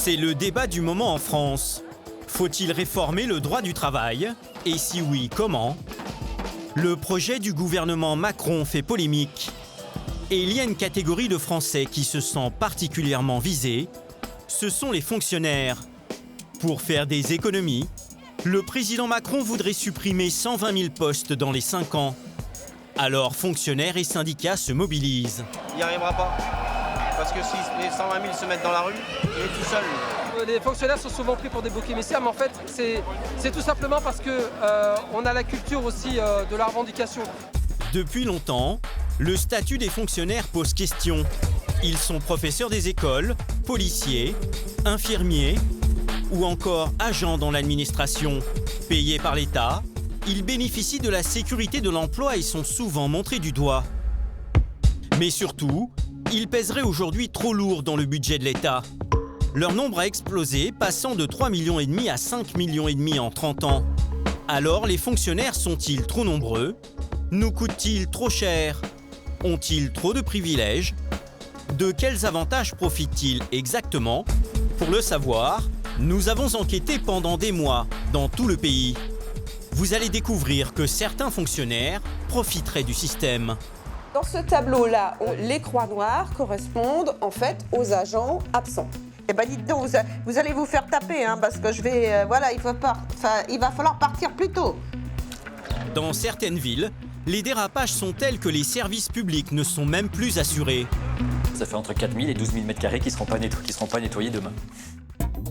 C'est le débat du moment en France. Faut-il réformer le droit du travail? Et si oui, comment? Le projet du gouvernement Macron fait polémique. Et il y a une catégorie de Français qui se sent particulièrement visée. Ce sont les fonctionnaires. Pour faire des économies, le président Macron voudrait supprimer 120 000 postes dans les 5 ans. Alors fonctionnaires et syndicats se mobilisent. Il n'y arrivera pas. Parce que si les 120 000 se mettent dans la rue, il est tout seul. Les fonctionnaires sont souvent pris pour des boucs émissaires, mais en fait, c'est tout simplement parce qu'on a la culture aussi de la revendication. Depuis longtemps, le statut des fonctionnaires pose question. Ils sont professeurs des écoles, policiers, infirmiers ou encore agents dans l'administration. Payés par l'État, ils bénéficient de la sécurité de l'emploi et sont souvent montrés du doigt. Mais surtout, ils pèseraient aujourd'hui trop lourd dans le budget de l'État. Leur nombre a explosé, passant de 3,5 millions à 5,5 millions en 30 ans. Alors, les fonctionnaires sont-ils trop nombreux? Nous coûtent-ils trop cher? Ont-ils trop de privilèges? De quels avantages profitent-ils exactement? Pour le savoir, nous avons enquêté pendant des mois dans tout le pays. Vous allez découvrir que certains fonctionnaires profiteraient du système. Dans ce tableau-là, les croix noires correspondent en fait aux agents absents. Eh ben dites donc, vous allez vous faire taper, hein, parce que il va falloir partir plus tôt. Dans certaines villes, les dérapages sont tels que les services publics ne sont même plus assurés. Ça fait entre 4 000 et 12 000 mètres carrés qui ne seront pas nettoyés demain.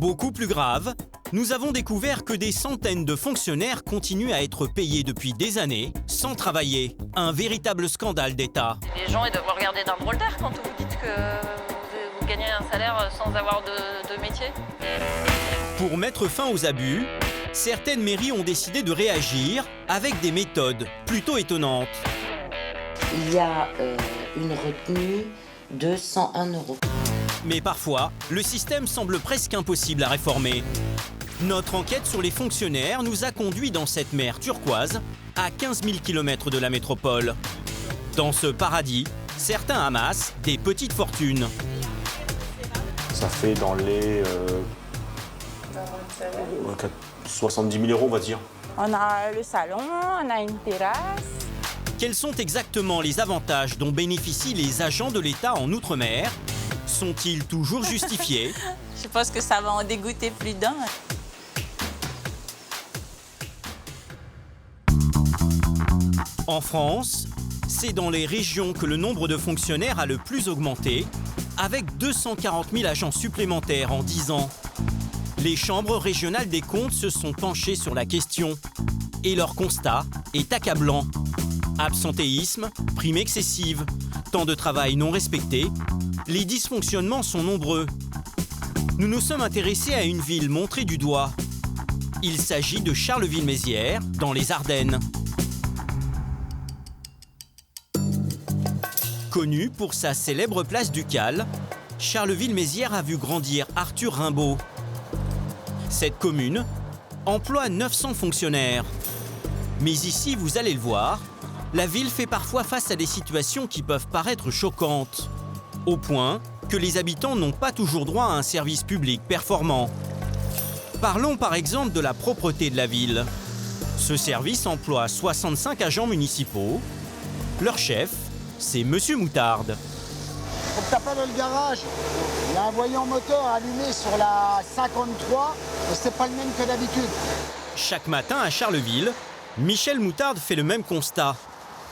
Beaucoup plus grave, nous avons découvert que des centaines de fonctionnaires continuent à être payés depuis des années sans travailler. Un véritable scandale d'État. Les gens ils doivent regarder d'un drôle d'air quand vous dites que vous gagnez un salaire sans avoir de métier. Pour mettre fin aux abus, certaines mairies ont décidé de réagir avec des méthodes plutôt étonnantes. Il y a une retenue de 101 €. Mais parfois, le système semble presque impossible à réformer. Notre enquête sur les fonctionnaires nous a conduit dans cette mer turquoise, à 15 000 km de la métropole. Dans ce paradis, certains amassent des petites fortunes. Ça fait dans les 70 000 €, on va dire. On a le salon, on a une terrasse. Quels sont exactement les avantages dont bénéficient les agents de l'État en Outre-mer? Sont-ils toujours justifiés? Je pense que ça va en dégoûter plus d'un. En France, c'est dans les régions que le nombre de fonctionnaires a le plus augmenté, avec 240 000 agents supplémentaires en 10 ans. Les chambres régionales des comptes se sont penchées sur la question. Et leur constat est accablant. Absentéisme, primes excessives, temps de travail non respecté, les dysfonctionnements sont nombreux. Nous nous sommes intéressés à une ville montrée du doigt. Il s'agit de Charleville-Mézières, dans les Ardennes. Connue pour sa célèbre place Ducale, Charleville-Mézières a vu grandir Arthur Rimbaud. Cette commune emploie 900 fonctionnaires. Mais ici, vous allez le voir, la ville fait parfois face à des situations qui peuvent paraître choquantes. Au point que les habitants n'ont pas toujours droit à un service public performant. Parlons par exemple de la propreté de la ville. Ce service emploie 65 agents municipaux. Leur chef, c'est Monsieur Moutarde. Faut que t'appelles le garage. Il y a un voyant moteur allumé sur la 53 et c'est pas le même que d'habitude. Chaque matin à Charleville, Michel Moutarde fait le même constat.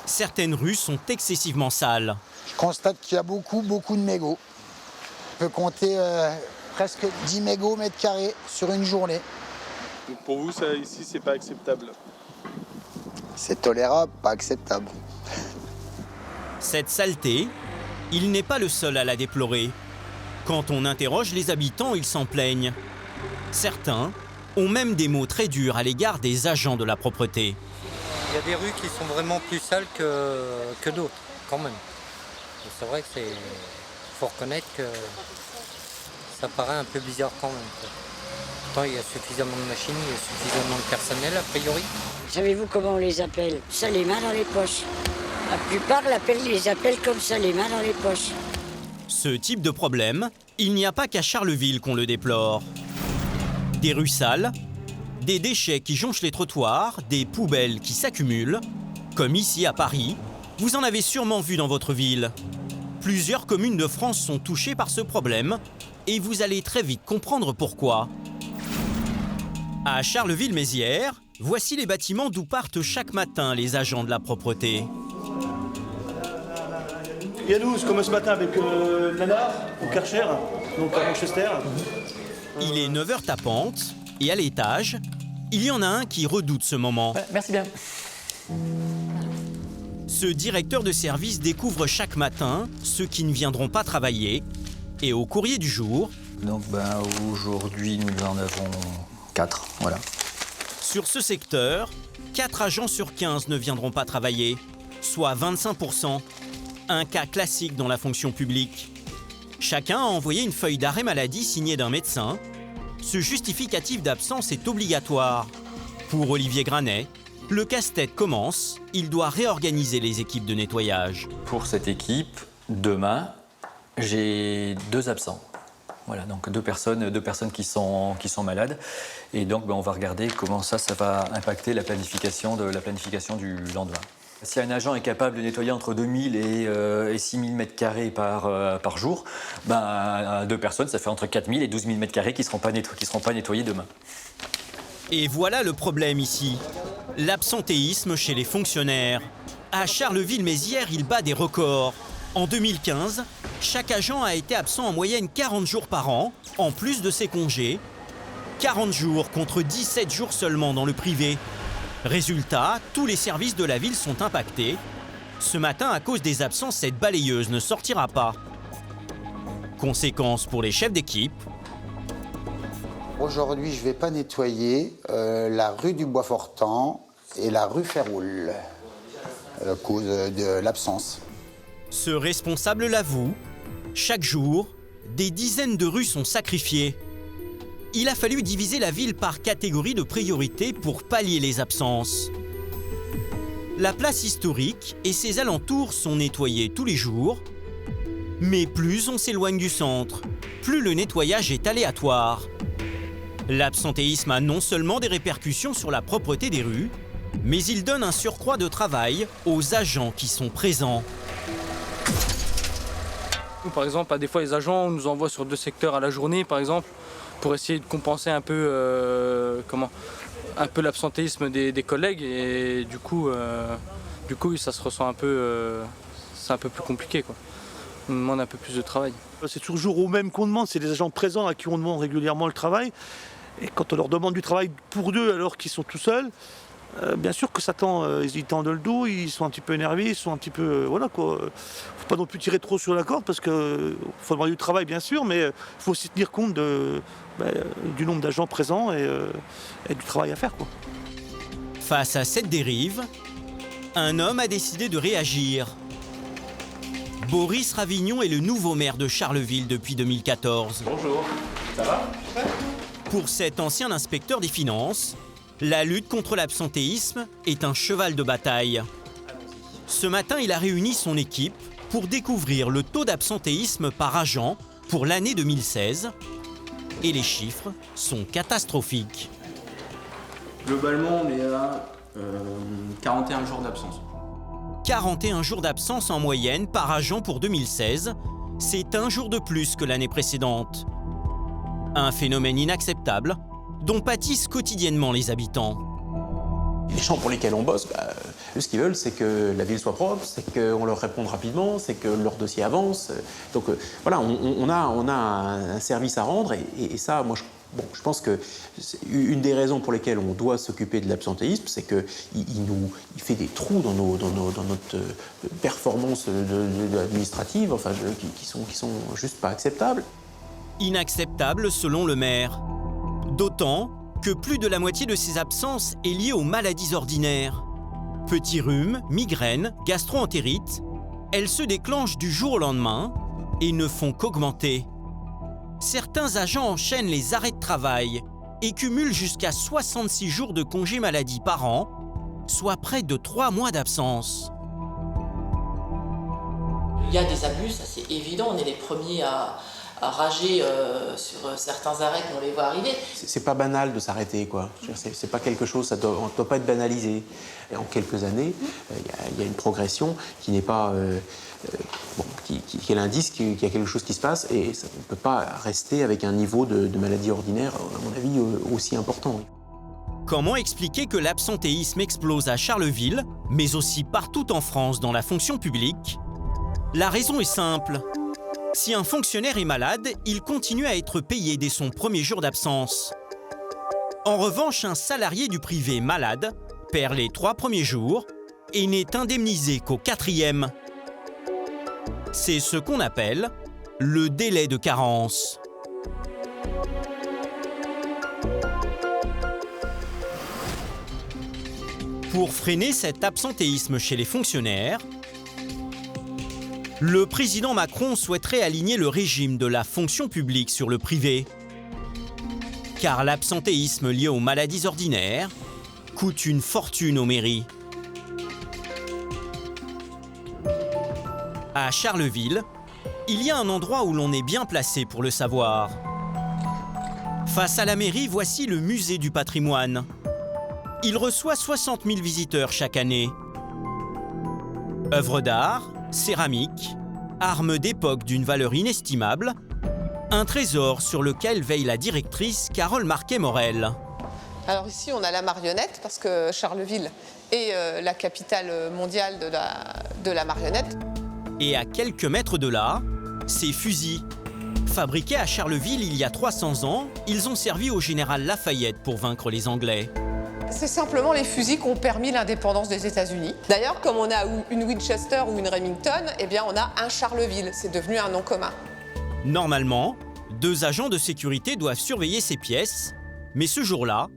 Certaines rues sont excessivement sales. Je constate qu'il y a beaucoup de mégots. On peut compter presque 10 mégots au mètre carré sur une journée. Donc pour vous, ça, ici, c'est pas acceptable? C'est tolérable, pas acceptable. Cette saleté, il n'est pas le seul à la déplorer. Quand on interroge les habitants, ils s'en plaignent. Certains ont même des mots très durs à l'égard des agents de la propreté. Il y a des rues qui sont vraiment plus sales que d'autres, quand même. C'est vrai que faut reconnaître que ça paraît un peu bizarre quand même. Pourtant, il y a suffisamment de machines, il y a suffisamment de personnel, a priori. Savez-vous comment on les appelle? Ça, les mains dans les poches. La plupart les appellent comme ça, les mains dans les poches. Ce type de problème, il n'y a pas qu'à Charleville qu'on le déplore. Des rues sales, des déchets qui jonchent les trottoirs, des poubelles qui s'accumulent, comme ici à Paris, vous en avez sûrement vu dans votre ville. Plusieurs communes de France sont touchées par ce problème et vous allez très vite comprendre pourquoi. À Charleville-Mézières, voici les bâtiments d'où partent chaque matin les agents de la propreté. Yanous, comme ce matin avec Nanar, au Karcher, donc à Manchester. Il est 9h tapantes et à l'étage, il y en a un qui redoute ce moment. Merci bien. Ce directeur de service découvre chaque matin ceux qui ne viendront pas travailler et au courrier du jour... Donc aujourd'hui, nous en avons 4, voilà. Sur ce secteur, 4 agents sur 15 ne viendront pas travailler, soit 25%. Un cas classique dans la fonction publique. Chacun a envoyé une feuille d'arrêt maladie signée d'un médecin. Ce justificatif d'absence est obligatoire. Pour Olivier Granet, le casse-tête commence. Il doit réorganiser les équipes de nettoyage. Pour cette équipe, demain, j'ai 2 absents. Voilà, donc deux personnes qui sont malades. Et donc, on va regarder comment ça va impacter la planification du lendemain. Si un agent est capable de nettoyer entre 2000 et 6000 m² par jour, 2 personnes, ça fait entre 4000 et 12 000 m² qui ne seront pas nettoyés demain. Et voilà le problème ici. L'absentéisme chez les fonctionnaires. À Charleville-Mézières, il bat des records. En 2015, chaque agent a été absent en moyenne 40 jours par an, en plus de ses congés. 40 jours contre 17 jours seulement dans le privé. Résultat, tous les services de la ville sont impactés. Ce matin, à cause des absences, cette balayeuse ne sortira pas. Conséquence pour les chefs d'équipe. Aujourd'hui, je ne vais pas nettoyer la rue du Bois-Fortan et la rue Ferroul à cause de l'absence. Ce responsable l'avoue. Chaque jour, des dizaines de rues sont sacrifiées. Il a fallu diviser la ville par catégorie de priorité pour pallier les absences. La place historique et ses alentours sont nettoyés tous les jours. Mais plus on s'éloigne du centre, plus le nettoyage est aléatoire. L'absentéisme a non seulement des répercussions sur la propreté des rues, mais il donne un surcroît de travail aux agents qui sont présents. Par exemple, des fois, les agents nous envoient sur 2 secteurs à la journée, par exemple, pour essayer de compenser un peu l'absentéisme des collègues. Et du coup, ça se ressent un peu, c'est un peu plus compliqué, quoi. On demande un peu plus de travail. C'est toujours aux mêmes qu'on demande, c'est des agents présents à qui on demande régulièrement le travail. Et quand on leur demande du travail pour 2 alors qu'ils sont tout seuls, bien sûr que ça tend, ils tendent le dos, ils sont un petit peu énervés, ils sont un petit peu... voilà quoi. Faut pas non plus tirer trop sur la corde parce qu'il faut demander du travail bien sûr, mais il faut aussi tenir compte du nombre d'agents présents et du travail à faire, quoi. Face à cette dérive, un homme a décidé de réagir. Boris Ravignon est le nouveau maire de Charleville depuis 2014. Bonjour, ça va? Pour cet ancien inspecteur des finances, la lutte contre l'absentéisme est un cheval de bataille. Ce matin, il a réuni son équipe pour découvrir le taux d'absentéisme par agent pour l'année 2016. Et les chiffres sont catastrophiques. Globalement, on est à 41 jours d'absence. 41 jours d'absence en moyenne par agent pour 2016. C'est 1 jour de plus que l'année précédente. Un phénomène inacceptable dont pâtissent quotidiennement les habitants. Les gens pour lesquels on bosse, eux, ce qu'ils veulent, c'est que la ville soit propre, c'est qu'on leur réponde rapidement, c'est que leur dossier avance. Donc voilà, on a un service à rendre et ça, moi, je pense que une des raisons pour lesquelles on doit s'occuper de l'absentéisme, c'est qu'il fait des trous dans notre performance administrative, enfin, qui sont juste pas acceptables. Inacceptable selon le maire. D'autant que plus de la moitié de ces absences est liée aux maladies ordinaires. Petits rhumes, migraines, gastro-entérite, elles se déclenchent du jour au lendemain et ne font qu'augmenter. Certains agents enchaînent les arrêts de travail et cumulent jusqu'à 66 jours de congé maladie par an, soit près de 3 mois d'absence. il y a des abus, ça c'est évident, on est les premiers à rager sur certains arrêts qu'on les voit arriver. C'est pas banal de s'arrêter, quoi. C'est pas quelque chose, on ne doit pas être banalisé. Et en quelques années, il y a une progression qui n'est pas... qui est l'indice qu'il y a quelque chose qui se passe, et ça, on ne peut pas rester avec un niveau de maladie ordinaire, à mon avis, aussi important. Comment expliquer que l'absentéisme explose à Charleville, mais aussi partout en France dans la fonction publique? La raison est simple. Si un fonctionnaire est malade, il continue à être payé dès son premier jour d'absence. En revanche, un salarié du privé malade perd les 3 premiers jours et n'est indemnisé qu'au 4e. C'est ce qu'on appelle le délai de carence. Pour freiner cet absentéisme chez les fonctionnaires, le président Macron souhaiterait aligner le régime de la fonction publique sur le privé. Car l'absentéisme lié aux maladies ordinaires coûte une fortune aux mairies. À Charleville, il y a un endroit où l'on est bien placé pour le savoir. Face à la mairie, voici le musée du patrimoine. Il reçoit 60 000 visiteurs chaque année. Œuvres d'art, céramique, armes d'époque d'une valeur inestimable, un trésor sur lequel veille la directrice Carole Marquet-Morel. Alors ici, on a la marionnette, parce que Charleville est la capitale mondiale de la marionnette. Et à quelques mètres de là, ces fusils. Fabriqués à Charleville il y a 300 ans, ils ont servi au général Lafayette pour vaincre les Anglais. C'est simplement les fusils qui ont permis l'indépendance des États-Unis. D'ailleurs, comme on a une Winchester ou une Remington, eh bien on a un Charleville, c'est devenu un nom commun. Normalement, 2 agents de sécurité doivent surveiller ces pièces, mais ce jour-là,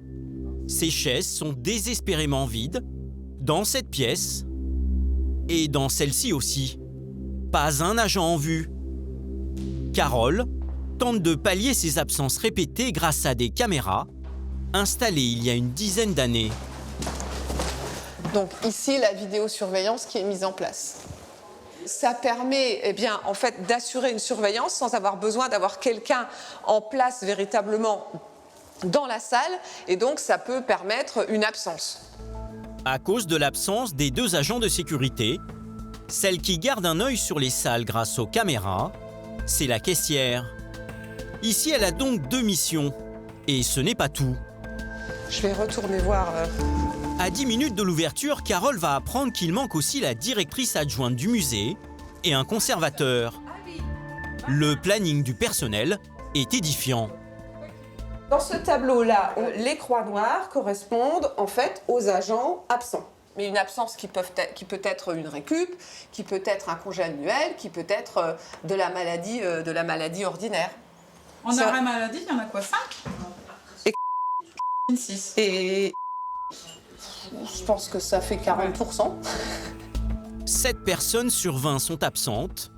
ces chaises sont désespérément vides, dans cette pièce et dans celle-ci aussi. Pas un agent en vue. Carole tente de pallier ces absences répétées grâce à des caméras installées il y a une dizaine d'années. Donc ici, la vidéosurveillance qui est mise en place. Ça permet en fait, d'assurer une surveillance sans avoir besoin d'avoir quelqu'un en place véritablement dans la salle, et donc ça peut permettre une absence. À cause de l'absence des 2 agents de sécurité, celle qui garde un œil sur les salles grâce aux caméras, c'est la caissière. Ici, elle a donc 2 missions. Et ce n'est pas tout. Je vais retourner voir... À 10 minutes de l'ouverture, Carole va apprendre qu'il manque aussi la directrice adjointe du musée et un conservateur. Le planning du personnel est édifiant. Dans ce tableau-là, les croix noires correspondent en fait aux agents absents. Mais une absence qui peut être une récup, qui peut être un congé annuel, qui peut être de la maladie ordinaire. En arrêt maladie, il y en a quoi, 5 Et 6. Et je pense que ça fait 40%. 7 personnes sur 20 sont absentes.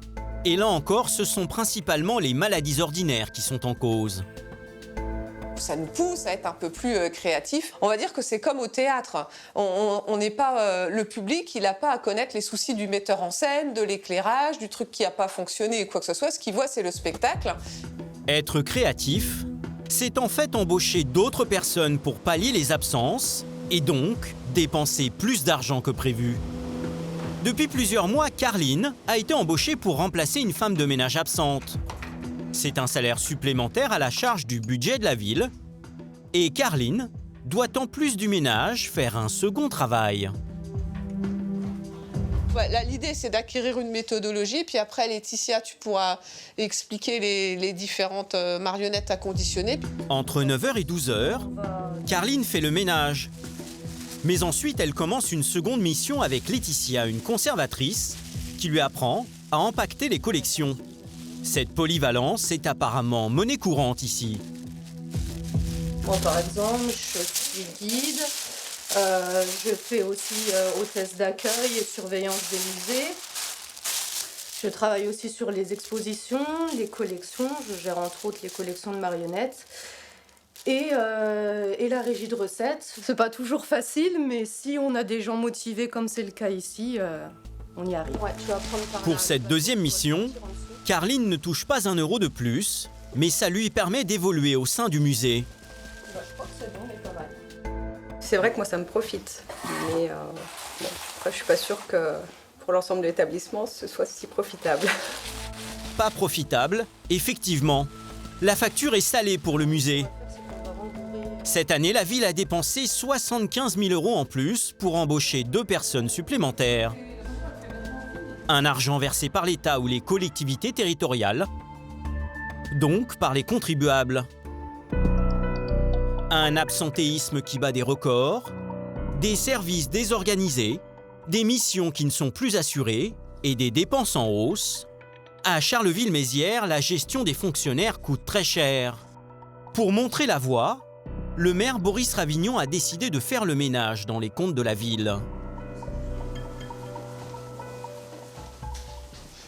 Et là encore, ce sont principalement les maladies ordinaires qui sont en cause. Ça nous pousse à être un peu plus créatifs. On va dire que c'est comme au théâtre. On n'est pas le public, il n'a pas à connaître les soucis du metteur en scène, de l'éclairage, du truc qui n'a pas fonctionné ou quoi que ce soit. Ce qu'il voit, c'est le spectacle. Être créatif, c'est en fait embaucher d'autres personnes pour pallier les absences et donc dépenser plus d'argent que prévu. Depuis plusieurs mois, Carline a été embauchée pour remplacer une femme de ménage absente. C'est un salaire supplémentaire à la charge du budget de la ville. Et Carline doit en plus du ménage faire un second travail. Ouais, l'idée, c'est d'acquérir une méthodologie, puis après, Laetitia, tu pourras expliquer les différentes marionnettes à conditionner. Entre 9h et 12h, Carline fait le ménage. Mais ensuite, elle commence une seconde mission avec Laetitia, une conservatrice, qui lui apprend à empaqueter les collections. Cette polyvalence est apparemment monnaie courante ici. Moi, par exemple, je suis guide. Je fais aussi hôtesse d'accueil et surveillance des musées. Je travaille aussi sur les expositions, les collections. Je gère entre autres les collections de marionnettes. Et la régie de recettes. C'est pas toujours facile, mais si on a des gens motivés comme c'est le cas ici, On y arrive. Ouais, tu vas prendre par Pour là. cette deuxième mission, Carline ne touche pas 1 euro de plus, mais ça lui permet d'évoluer au sein du musée. Bah, je crois que c'est bon, mais pas mal. C'est vrai que moi, ça me profite. Mais bon, après, je suis pas sûre que pour l'ensemble de l'établissement, ce soit si profitable. Pas profitable, effectivement. La facture est salée pour le musée. Cette année, la ville a dépensé 75 000 euros en plus pour embaucher 2 personnes supplémentaires. Un argent versé par l'État ou les collectivités territoriales, donc par les contribuables. Un absentéisme qui bat des records, des services désorganisés, des missions qui ne sont plus assurées et des dépenses en hausse. À Charleville-Mézières, la gestion des fonctionnaires coûte très cher. Pour montrer la voie, le maire Boris Ravignon a décidé de faire le ménage dans les comptes de la ville.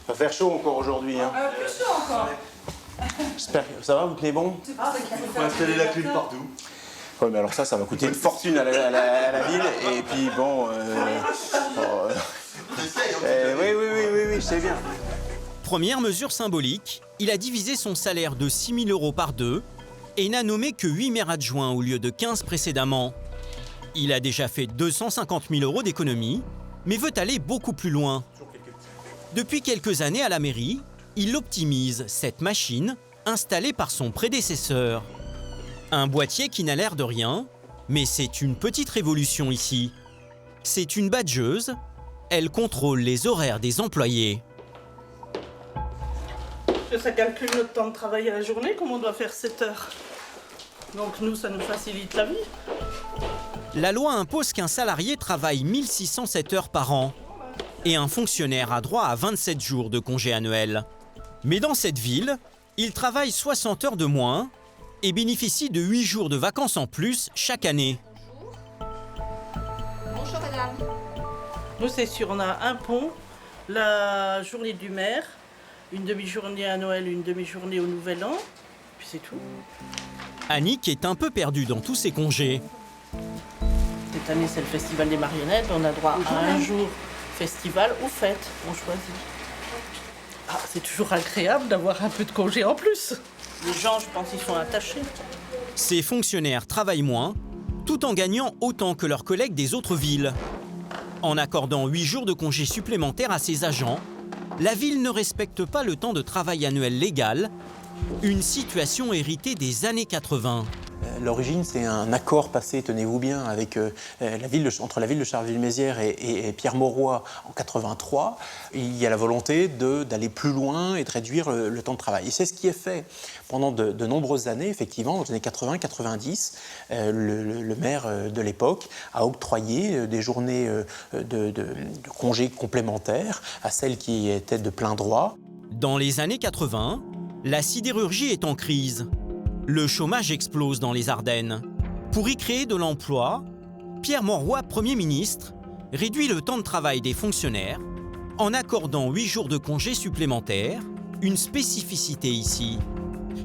Ça va faire chaud encore aujourd'hui. Hein. Plus chaud encore. J'espère que ça va, vous tenez bon? C'est pour ça qu'il faut installer la clim partout. Oui, mais alors ça va coûter une fortune à la ville. Et puis bon... oui, je sais bien. Première mesure symbolique, il a divisé son salaire de 6 000 euros par 2 et n'a nommé que 8 maires adjoints au lieu de 15 précédemment. Il a déjà fait 250 000 euros d'économies, mais veut aller beaucoup plus loin. Depuis quelques années à la mairie, il optimise cette machine installée par son prédécesseur. Un boîtier qui n'a l'air de rien, mais c'est une petite révolution ici. C'est une badgeuse, elle contrôle les horaires des employés. Ça calcule notre temps de travail à la journée, comme on doit faire 7 heures. Donc nous, ça nous facilite la vie. La loi impose qu'un salarié travaille 1607 heures par an et un fonctionnaire a droit à 27 jours de congé annuel. Mais dans cette ville, il travaille 60 heures de moins et bénéficie de 8 jours de vacances en plus chaque année. Bonjour madame. Nous, c'est sûr, on a un pont, la journée du maire, une demi-journée à Noël, une demi-journée au Nouvel An, puis c'est tout. Annick est un peu perdue dans tous ses congés. Cette année, c'est le festival des marionnettes, on a droit à un jour festival ou fête, on choisit. Ah, c'est toujours agréable d'avoir un peu de congé en plus. Les gens, je pense, ils sont attachés. Ces fonctionnaires travaillent moins, tout en gagnant autant que leurs collègues des autres villes. En accordant 8 jours de congés supplémentaires à ses agents, la ville ne respecte pas le temps de travail annuel légal, une situation héritée des années 80. L'origine, c'est un accord passé, tenez-vous bien, avec entre la ville de Charleville-Mézières et Pierre Mauroy en 83. Il y a la volonté d'aller plus loin et de réduire le temps de travail. Et c'est ce qui est fait pendant de nombreuses années, effectivement, dans les années 80-90. Le maire de l'époque a octroyé des journées de congés complémentaires à celles qui étaient de plein droit. Dans les années 80, la sidérurgie est en crise. Le chômage explose dans les Ardennes. Pour y créer de l'emploi, Pierre Mauroy, Premier ministre, réduit le temps de travail des fonctionnaires en accordant 8 jours de congés supplémentaires, une spécificité ici.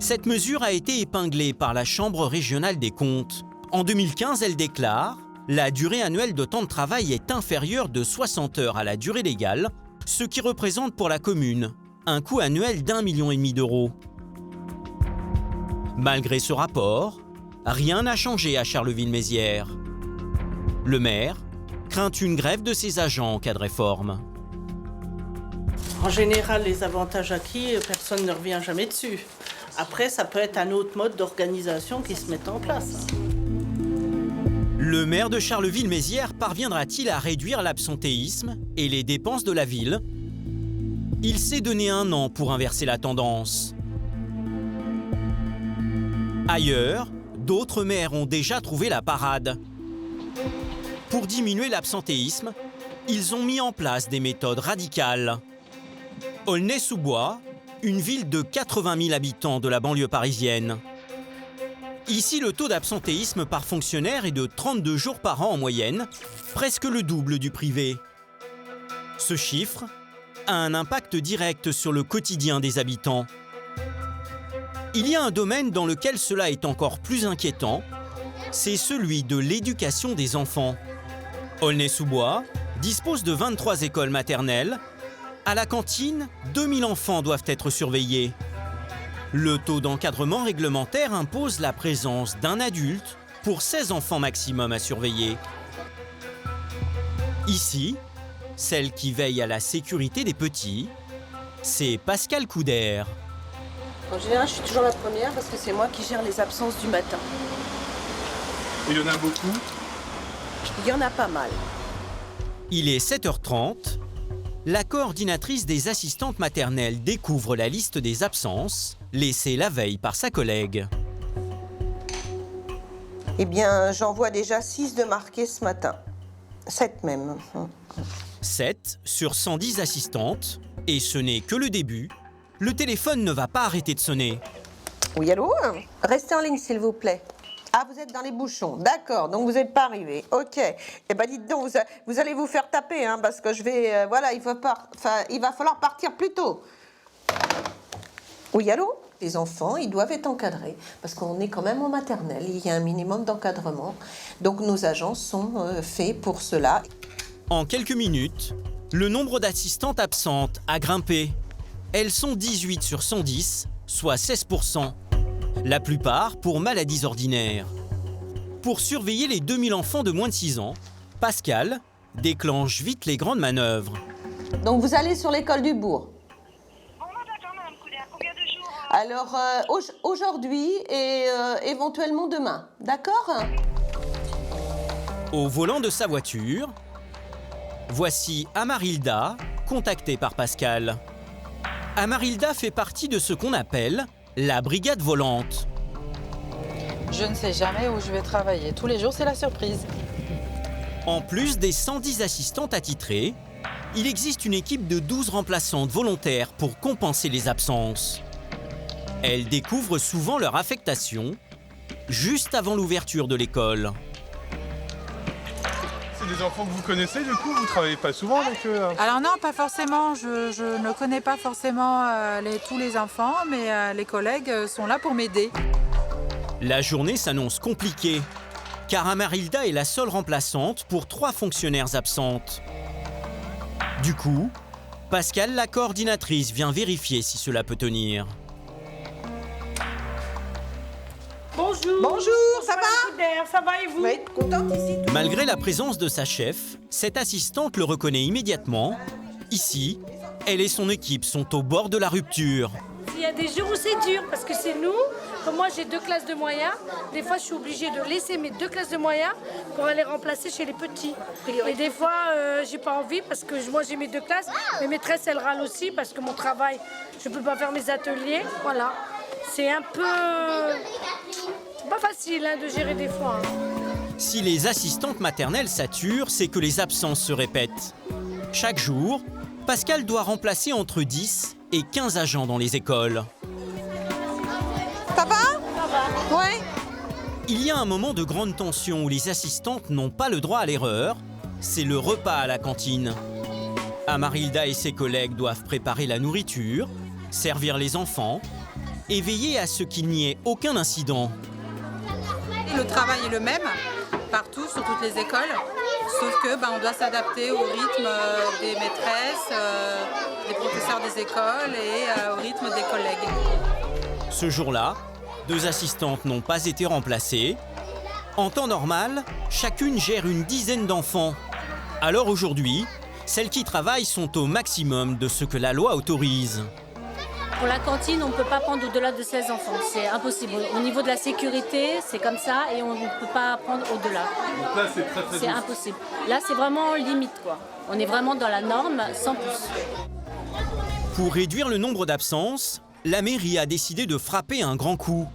Cette mesure a été épinglée par la Chambre régionale des comptes. En 2015, elle déclare « La durée annuelle de temps de travail est inférieure de 60 heures à la durée légale, ce qui représente pour la commune un coût annuel d'1,5 million d'euros. » Malgré ce rapport, rien n'a changé à Charleville-Mézières. Le maire craint une grève de ses agents en cas de réforme. En général, les avantages acquis, personne ne revient jamais dessus. Après, ça peut être un autre mode d'organisation qui se met en place. Le maire de Charleville-Mézières parviendra-t-il à réduire l'absentéisme et les dépenses de la ville? Il s'est donné 1 an pour inverser la tendance. Ailleurs, d'autres maires ont déjà trouvé la parade. Pour diminuer l'absentéisme, ils ont mis en place des méthodes radicales. Aulnay-sous-Bois, une ville de 80 000 habitants de la banlieue parisienne. Ici, le taux d'absentéisme par fonctionnaire est de 32 jours par an en moyenne, presque le double du privé. Ce chiffre a un impact direct sur le quotidien des habitants. Il y a un domaine dans lequel cela est encore plus inquiétant, c'est celui de l'éducation des enfants. Aulnay-sous-Bois dispose de 23 écoles maternelles. À la cantine, 2000 enfants doivent être surveillés. Le taux d'encadrement réglementaire impose la présence d'un adulte pour 16 enfants maximum à surveiller. Ici, celle qui veille à la sécurité des petits, c'est Pascale Couder. En général, je suis toujours la première parce que c'est moi qui gère les absences du matin. Et il y en a beaucoup? Il y en a pas mal. Il est 7h30. La coordinatrice des assistantes maternelles découvre la liste des absences laissées la veille par sa collègue. Eh bien, j'en vois déjà 6 de marqués ce matin. 7 même. 7 sur 110 assistantes. Et ce n'est que le début. Le téléphone ne va pas arrêter de sonner. Oui, allô? Restez en ligne, s'il vous plaît. Ah, vous êtes dans les bouchons. D'accord, donc vous n'êtes pas arrivé. OK. Eh bien, dites donc, vous allez vous faire taper, hein, parce que je vais... voilà, il va falloir partir plus tôt. Oui, allô? Les enfants, ils doivent être encadrés, parce qu'on est quand même en maternelle. Il y a un minimum d'encadrement. Donc, nos agents sont faits pour cela. En quelques minutes, le nombre d'assistantes absentes a grimpé. Elles sont 18 sur 110, soit 16%. La plupart pour maladies ordinaires. Pour surveiller les 2000 enfants de moins de 6 ans, Pascale déclenche vite les grandes manœuvres. Donc vous allez sur l'école du bourg. Alors aujourd'hui et éventuellement demain, d'accord? Au volant de sa voiture, voici Amarilda, contactée par Pascale. Amarilda fait partie de ce qu'on appelle la brigade volante. Je ne sais jamais où je vais travailler. Tous les jours, c'est la surprise. En plus des 110 assistantes attitrées, il existe une équipe de 12 remplaçantes volontaires pour compenser les absences. Elles découvrent souvent leur affectation juste avant l'ouverture de l'école. C'est des enfants que vous connaissez, du coup, vous travaillez pas souvent avec eux? Alors non, pas forcément. Je ne connais pas forcément tous les enfants, mais les collègues sont là pour m'aider. La journée s'annonce compliquée, car Amarilda est la seule remplaçante pour 3 fonctionnaires absentes. Du coup, Pascale, la coordinatrice, vient vérifier si cela peut tenir. Bonjour. Bonjour, ça va? Ça va et vous? Oui, contente ici. Malgré la présence de sa chef, cette assistante le reconnaît immédiatement. Ici, elle et son équipe sont au bord de la rupture. Il y a des jours où c'est dur parce que c'est nous. Comme moi, j'ai 2 classes de moyens. Des fois, je suis obligée de laisser mes 2 classes de moyens pour aller remplacer chez les petits. Et des fois, j'ai pas envie parce que moi, j'ai mes 2 classes. Mes maîtresses, elles râlent aussi parce que mon travail, je peux pas faire mes ateliers. Voilà. C'est un peu... C'est pas facile hein, de gérer des fois. Hein. Si les assistantes maternelles saturent, c'est que les absences se répètent. Chaque jour, Pascale doit remplacer entre 10 et 15 agents dans les écoles. Ça va? Ça va. Ouais. Il y a un moment de grande tension où les assistantes n'ont pas le droit à l'erreur. C'est le repas à la cantine. Amarilda et ses collègues doivent préparer la nourriture, servir les enfants et veiller à ce qu'il n'y ait aucun incident. Le travail est le même partout, sur toutes les écoles, sauf que on doit s'adapter au rythme des maîtresses, des professeurs des écoles et au rythme des collègues. Ce jour-là, 2 assistantes n'ont pas été remplacées. En temps normal, chacune gère une dizaine d'enfants. Alors aujourd'hui, celles qui travaillent sont au maximum de ce que la loi autorise. Pour la cantine, on ne peut pas prendre au-delà de 16 enfants. C'est impossible. Au niveau de la sécurité, c'est comme ça et on ne peut pas prendre au-delà. Donc là, c'est très très C'est douce. impossible. Là, c'est vraiment limite, quoi. On est vraiment dans la norme, sans plus. Pour réduire le nombre d'absences, la mairie a décidé de frapper un grand coup.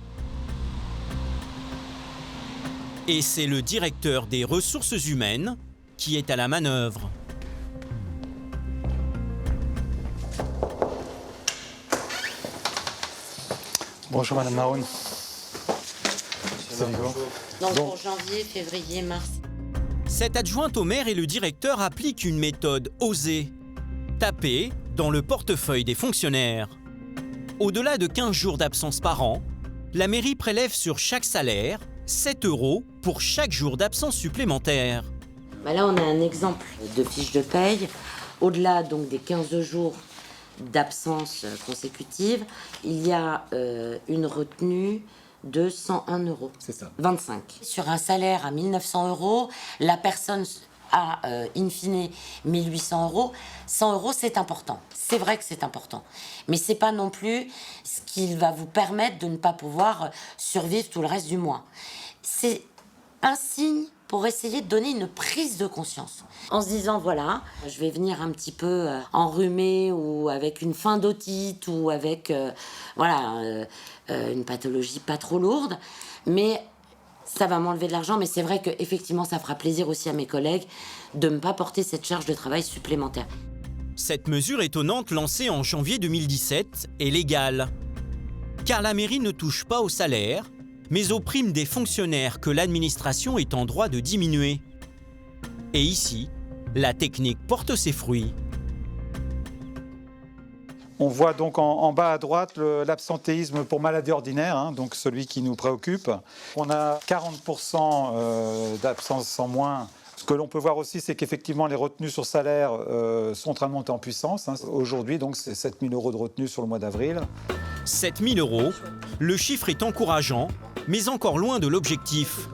Et c'est le directeur des ressources humaines qui est à la manœuvre. Bonjour Madame Maroun. C'est Hugo. Donc pour janvier, février, mars. Cette adjointe au maire et le directeur appliquent une méthode osée. Taper dans le portefeuille des fonctionnaires. Au-delà de 15 jours d'absence par an, la mairie prélève sur chaque salaire 7 € pour chaque jour d'absence supplémentaire. Bah là, on a un exemple de fiche de paye. Au-delà donc des 15 jours d'absence consécutive, il y a une retenue de 101 €. C'est ça. 25. Sur un salaire à 1 900 €, la personne a in fine 1 800 €. 100 €, c'est important. C'est vrai que c'est important. Mais c'est pas non plus ce qui va vous permettre de ne pas pouvoir survivre tout le reste du mois. C'est un signe pour essayer de donner une prise de conscience. En se disant, voilà, je vais venir un petit peu enrhumé ou avec une faim d'otite ou avec une pathologie pas trop lourde, mais ça va m'enlever de l'argent. Mais c'est vrai qu'effectivement, ça fera plaisir aussi à mes collègues de ne pas porter cette charge de travail supplémentaire. Cette mesure étonnante lancée en janvier 2017 est légale. Car la mairie ne touche pas au salaire, mais aux primes des fonctionnaires que l'administration est en droit de diminuer. Et ici, la technique porte ses fruits. On voit donc en bas à droite l'absentéisme pour maladie ordinaire, hein, donc celui qui nous préoccupe. On a 40% d'absence en moins. Ce que l'on peut voir aussi, c'est qu'effectivement, les retenues sur salaire sont en train de monter en puissance. Hein. Aujourd'hui, donc, c'est 7 000 € de retenue sur le mois d'avril. 7 000 €, le chiffre est encourageant, mais encore loin de l'objectif.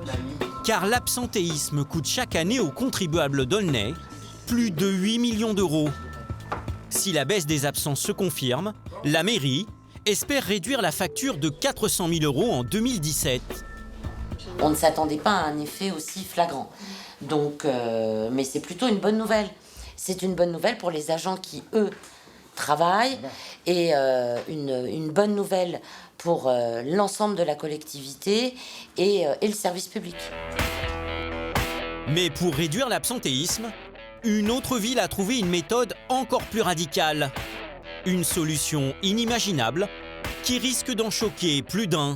Car l'absentéisme coûte chaque année aux contribuables d'Aulnay plus de 8 millions d'euros. Si la baisse des absences se confirme, la mairie espère réduire la facture de 400 000 € en 2017. On ne s'attendait pas à un effet aussi flagrant. Donc, mais c'est plutôt une bonne nouvelle. C'est une bonne nouvelle pour les agents qui, eux, travaillent et une bonne nouvelle pour l'ensemble de la collectivité et le service public. Mais pour réduire l'absentéisme, une autre ville a trouvé une méthode encore plus radicale. Une solution inimaginable qui risque d'en choquer plus d'un.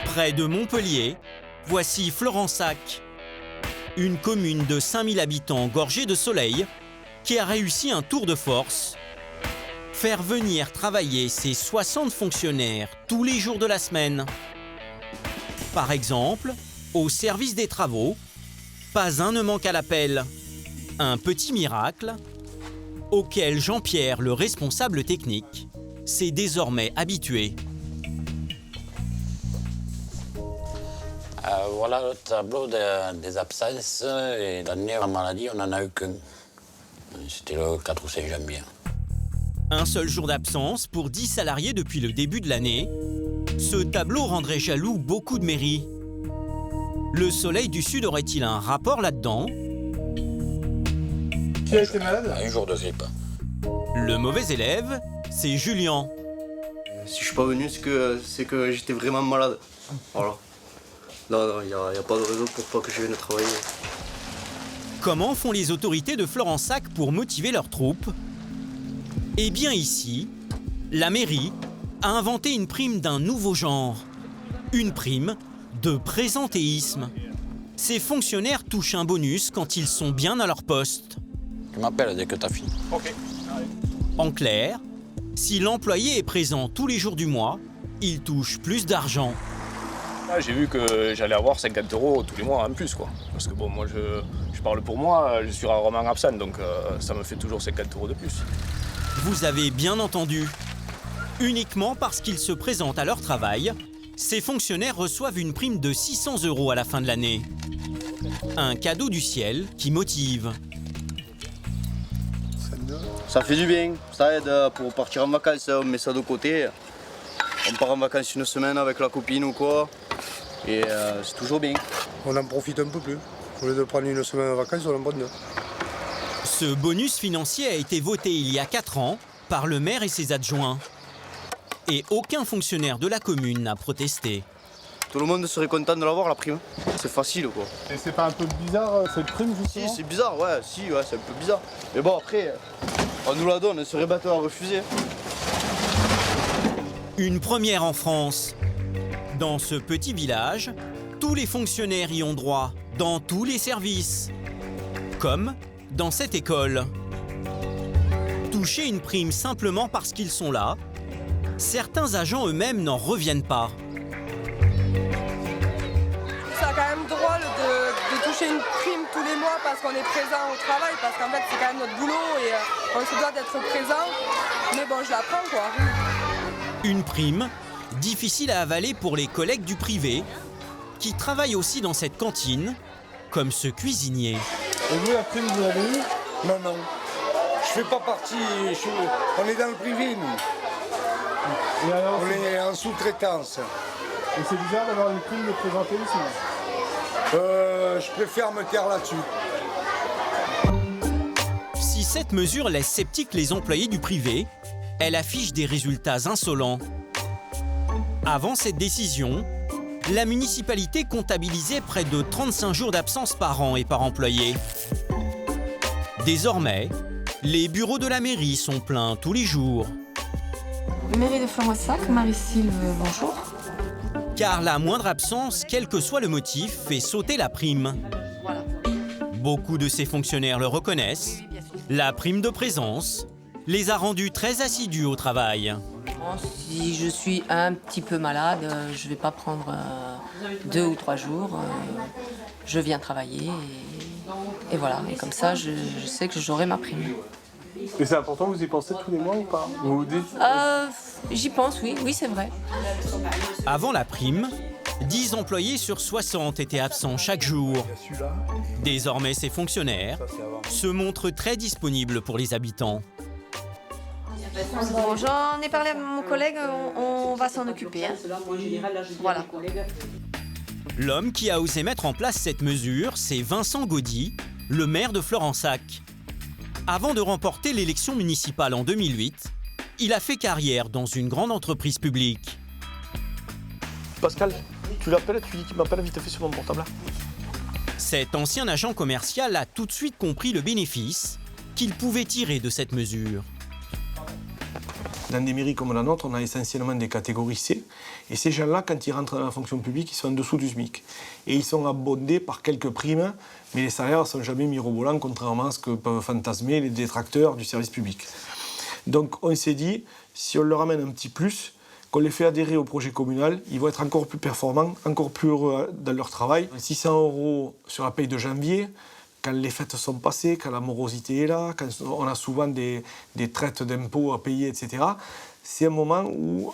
Près de Montpellier, voici Florensac, une commune de 5000 habitants gorgée de soleil qui a réussi un tour de force. Faire venir travailler ses 60 fonctionnaires tous les jours de la semaine. Par exemple, au service des travaux, pas un ne manque à l'appel. Un petit miracle auquel Jean-Pierre, le responsable technique, s'est désormais habitué. Voilà le tableau des absences et l'année en maladie, on n'en a eu qu'un. C'était le 4 ou 5 janvier. Un seul jour d'absence pour 10 salariés depuis le début de l'année. Ce tableau rendrait jaloux beaucoup de mairies. Le Soleil du Sud aurait-il un rapport là-dedans? Qui a été malade? Un jour de grippe. Le mauvais élève, c'est Julien. Si je suis pas venu, c'est que j'étais vraiment malade. Voilà. Non, il n'y a pas de raison pour pas que je vienne travailler. Comment font les autorités de Florensac pour motiver leurs troupes? Eh bien ici, la mairie a inventé une prime d'un nouveau genre. Une prime de présentéisme. Ces fonctionnaires touchent un bonus quand ils sont bien à leur poste. Tu m'appelles dès que tu as fini. Ok. En clair, si l'employé est présent tous les jours du mois, il touche plus d'argent. J'ai vu que j'allais avoir 50 € tous les mois en plus, quoi. Parce que bon, moi je parle pour moi, je suis rarement absent, donc ça me fait toujours 50 € de plus. Vous avez bien entendu. Uniquement parce qu'ils se présentent à leur travail, ces fonctionnaires reçoivent une prime de 600 € à la fin de l'année. Un cadeau du ciel qui motive. Ça fait du bien, ça aide pour partir en vacances, on met ça de côté. On part en vacances une semaine avec la copine ou quoi, et c'est toujours bien. On en profite un peu plus. Au lieu de prendre une semaine en vacances, on en prend deux. Ce bonus financier a été voté il y a 4 ans par le maire et ses adjoints. Et aucun fonctionnaire de la commune n'a protesté. Tout le monde serait content de l'avoir, la prime. C'est facile, quoi. Et c'est pas un peu bizarre, cette prime, justement? Si, c'est bizarre, ouais, c'est un peu bizarre. Mais bon, après, on nous la donne, on serait bête à refuser. Une première en France. Dans ce petit village, tous les fonctionnaires y ont droit, dans tous les services. Comme dans cette école. Toucher une prime simplement parce qu'ils sont là, certains agents eux-mêmes n'en reviennent pas. C'est quand même drôle de toucher toucher une prime tous les mois parce qu'on est présent au travail, parce qu'en fait c'est quand même notre boulot et on se doit d'être présent. Mais bon, je la prends quoi. Une prime difficile à avaler pour les collègues du privé qui travaillent aussi dans cette cantine, comme ce cuisinier. Et vous, la prime, vous l'avez eu? Non, non. Je fais pas partie. On est dans le privé, nous. On est en sous-traitance. Et c'est bizarre d'avoir une prime de présentéisme. Je préfère me taire là-dessus. Si cette mesure laisse sceptiques les employés du privé, elle affiche des résultats insolents. Avant cette décision, la municipalité comptabilisait près de 35 jours d'absence par an et par employé. Désormais, les bureaux de la mairie sont pleins tous les jours. Mairie de Fleursac, Marie-Sylve, bonjour. Car la moindre absence, quel que soit le motif, fait sauter la prime. Beaucoup de ces fonctionnaires le reconnaissent. La prime de présence les a rendus très assidus au travail. Si je suis un petit peu malade, je ne vais pas prendre 2 ou 3 jours. Je viens travailler et voilà. Et comme ça, je sais que j'aurai ma prime. Et c'est important, vous y pensez tous les mois ou pas? Vous vous dites... J'y pense, oui. Oui, c'est vrai. Avant la prime, 10 employés sur 60 étaient absents chaque jour. Désormais, ces fonctionnaires se montrent très disponibles pour les habitants. Bon, j'en ai parlé à mon collègue, on va s'en occuper. Hein. Voilà. L'homme qui a osé mettre en place cette mesure, c'est Vincent Gaudy, le maire de Florensac. Avant de remporter l'élection municipale en 2008, il a fait carrière dans une grande entreprise publique. Pascal, tu l'appelles, tu dis qu'il m'appelle vite fait sur mon portable là. Cet ancien agent commercial a tout de suite compris le bénéfice qu'il pouvait tirer de cette mesure. Dans des mairies comme la nôtre, on a essentiellement des catégories C. Et ces gens-là, quand ils rentrent dans la fonction publique, ils sont en dessous du SMIC. Et ils sont abondés par quelques primes, mais les salaires ne sont jamais mirobolants, contrairement à ce que peuvent fantasmer les détracteurs du service public. Donc on s'est dit, si on leur amène un petit plus, qu'on les fait adhérer au projet communal, ils vont être encore plus performants, encore plus heureux dans leur travail. 600 € sur la paye de janvier, quand les fêtes sont passées, quand la morosité est là, quand on a souvent des traites d'impôts à payer, etc., c'est un moment où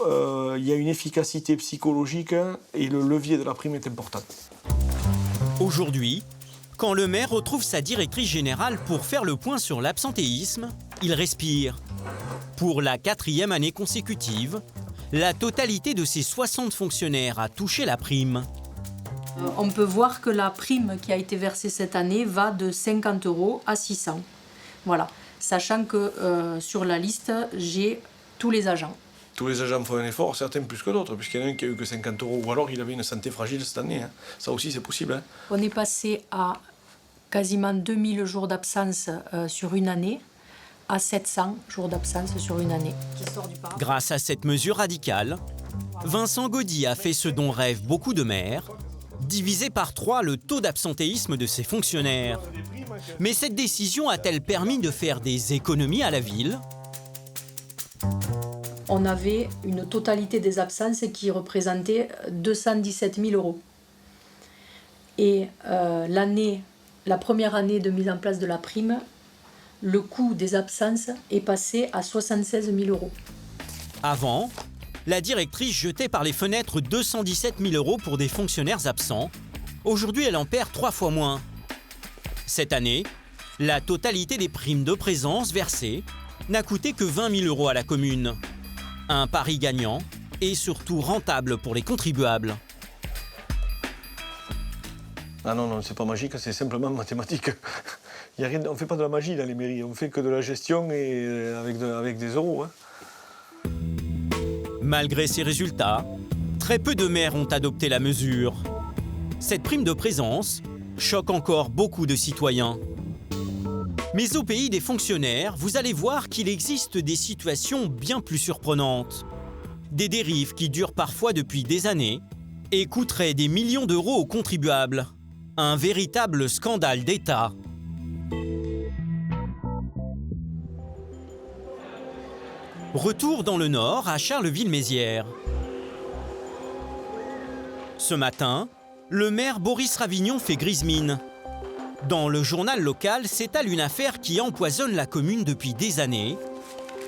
il y a une efficacité psychologique et le levier de la prime est important. Aujourd'hui, quand le maire retrouve sa directrice générale pour faire le point sur l'absentéisme, il respire. Pour la 4e année consécutive, la totalité de ses 60 fonctionnaires a touché la prime. On peut voir que la prime qui a été versée cette année va de 50 € à 600. Voilà, sachant que sur la liste, j'ai tous les agents. Tous les agents font un effort, certains plus que d'autres, puisqu'il y en a un qui a eu que 50 €, ou alors il avait une santé fragile cette année. Hein. Ça aussi, c'est possible. Hein. On est passé à quasiment 2000 jours d'absence sur une année, à 700 jours d'absence sur une année. Grâce à cette mesure radicale, Vincent Gaudy a fait ce dont rêvent beaucoup de maires, diviser par 3 le taux d'absentéisme de ses fonctionnaires. Mais cette décision a-t-elle permis de faire des économies à la ville ? On avait une totalité des absences qui représentait 217 000 €. Et la première année de mise en place de la prime, le coût des absences est passé à 76 000 €. Avant, la directrice jetait par les fenêtres 217 000 € pour des fonctionnaires absents. Aujourd'hui, elle en perd 3 fois moins. Cette année, la totalité des primes de présence versées n'a coûté que 20 000 € à la commune. Un pari gagnant et surtout rentable pour les contribuables. Ah non, non, c'est pas magique, c'est simplement mathématique. Il y a rien, on ne fait pas de la magie dans les mairies, on fait que de la gestion et avec des euros. Hein. Malgré ces résultats, très peu de maires ont adopté la mesure. Cette prime de présence choque encore beaucoup de citoyens. Mais au pays des fonctionnaires, vous allez voir qu'il existe des situations bien plus surprenantes. Des dérives qui durent parfois depuis des années et coûteraient des millions d'euros aux contribuables. Un véritable scandale d'État. Retour dans le Nord, à Charleville-Mézières. Ce matin, le maire Boris Ravignon fait grise mine. Dans le journal local s'étale une affaire qui empoisonne la commune depuis des années.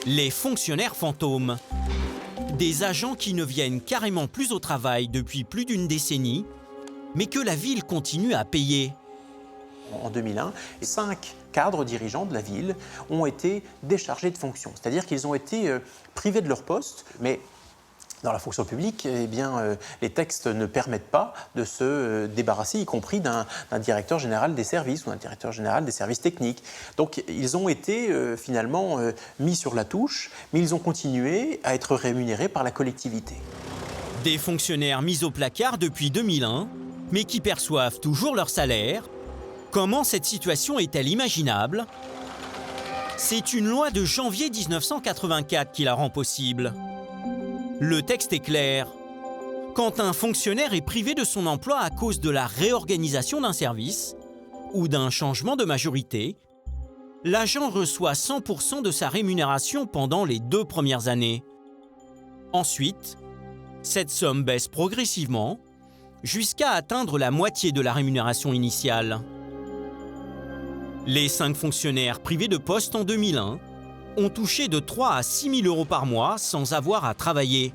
Les fonctionnaires fantômes. Des agents qui ne viennent carrément plus au travail depuis plus d'une décennie, mais que la ville continue à payer. En 2001, 5 cadres dirigeants de la ville ont été déchargés de fonctions. C'est-à-dire qu'ils ont été privés de leur poste, mais dans la fonction publique, eh bien, les textes ne permettent pas de se débarrasser, y compris d'un directeur général des services ou d'un directeur général des services techniques. Donc ils ont été finalement mis sur la touche, mais ils ont continué à être rémunérés par la collectivité. Des fonctionnaires mis au placard depuis 2001, mais qui perçoivent toujours leur salaire. Comment cette situation est-elle imaginable? C'est une loi de janvier 1984 qui la rend possible. Le texte est clair. Quand un fonctionnaire est privé de son emploi à cause de la réorganisation d'un service ou d'un changement de majorité, l'agent reçoit 100% de sa rémunération pendant les 2 premières années. Ensuite, cette somme baisse progressivement jusqu'à atteindre la moitié de la rémunération initiale. Les 5 fonctionnaires privés de poste en 2001 ont touché de 3 à 6 000 € par mois sans avoir à travailler.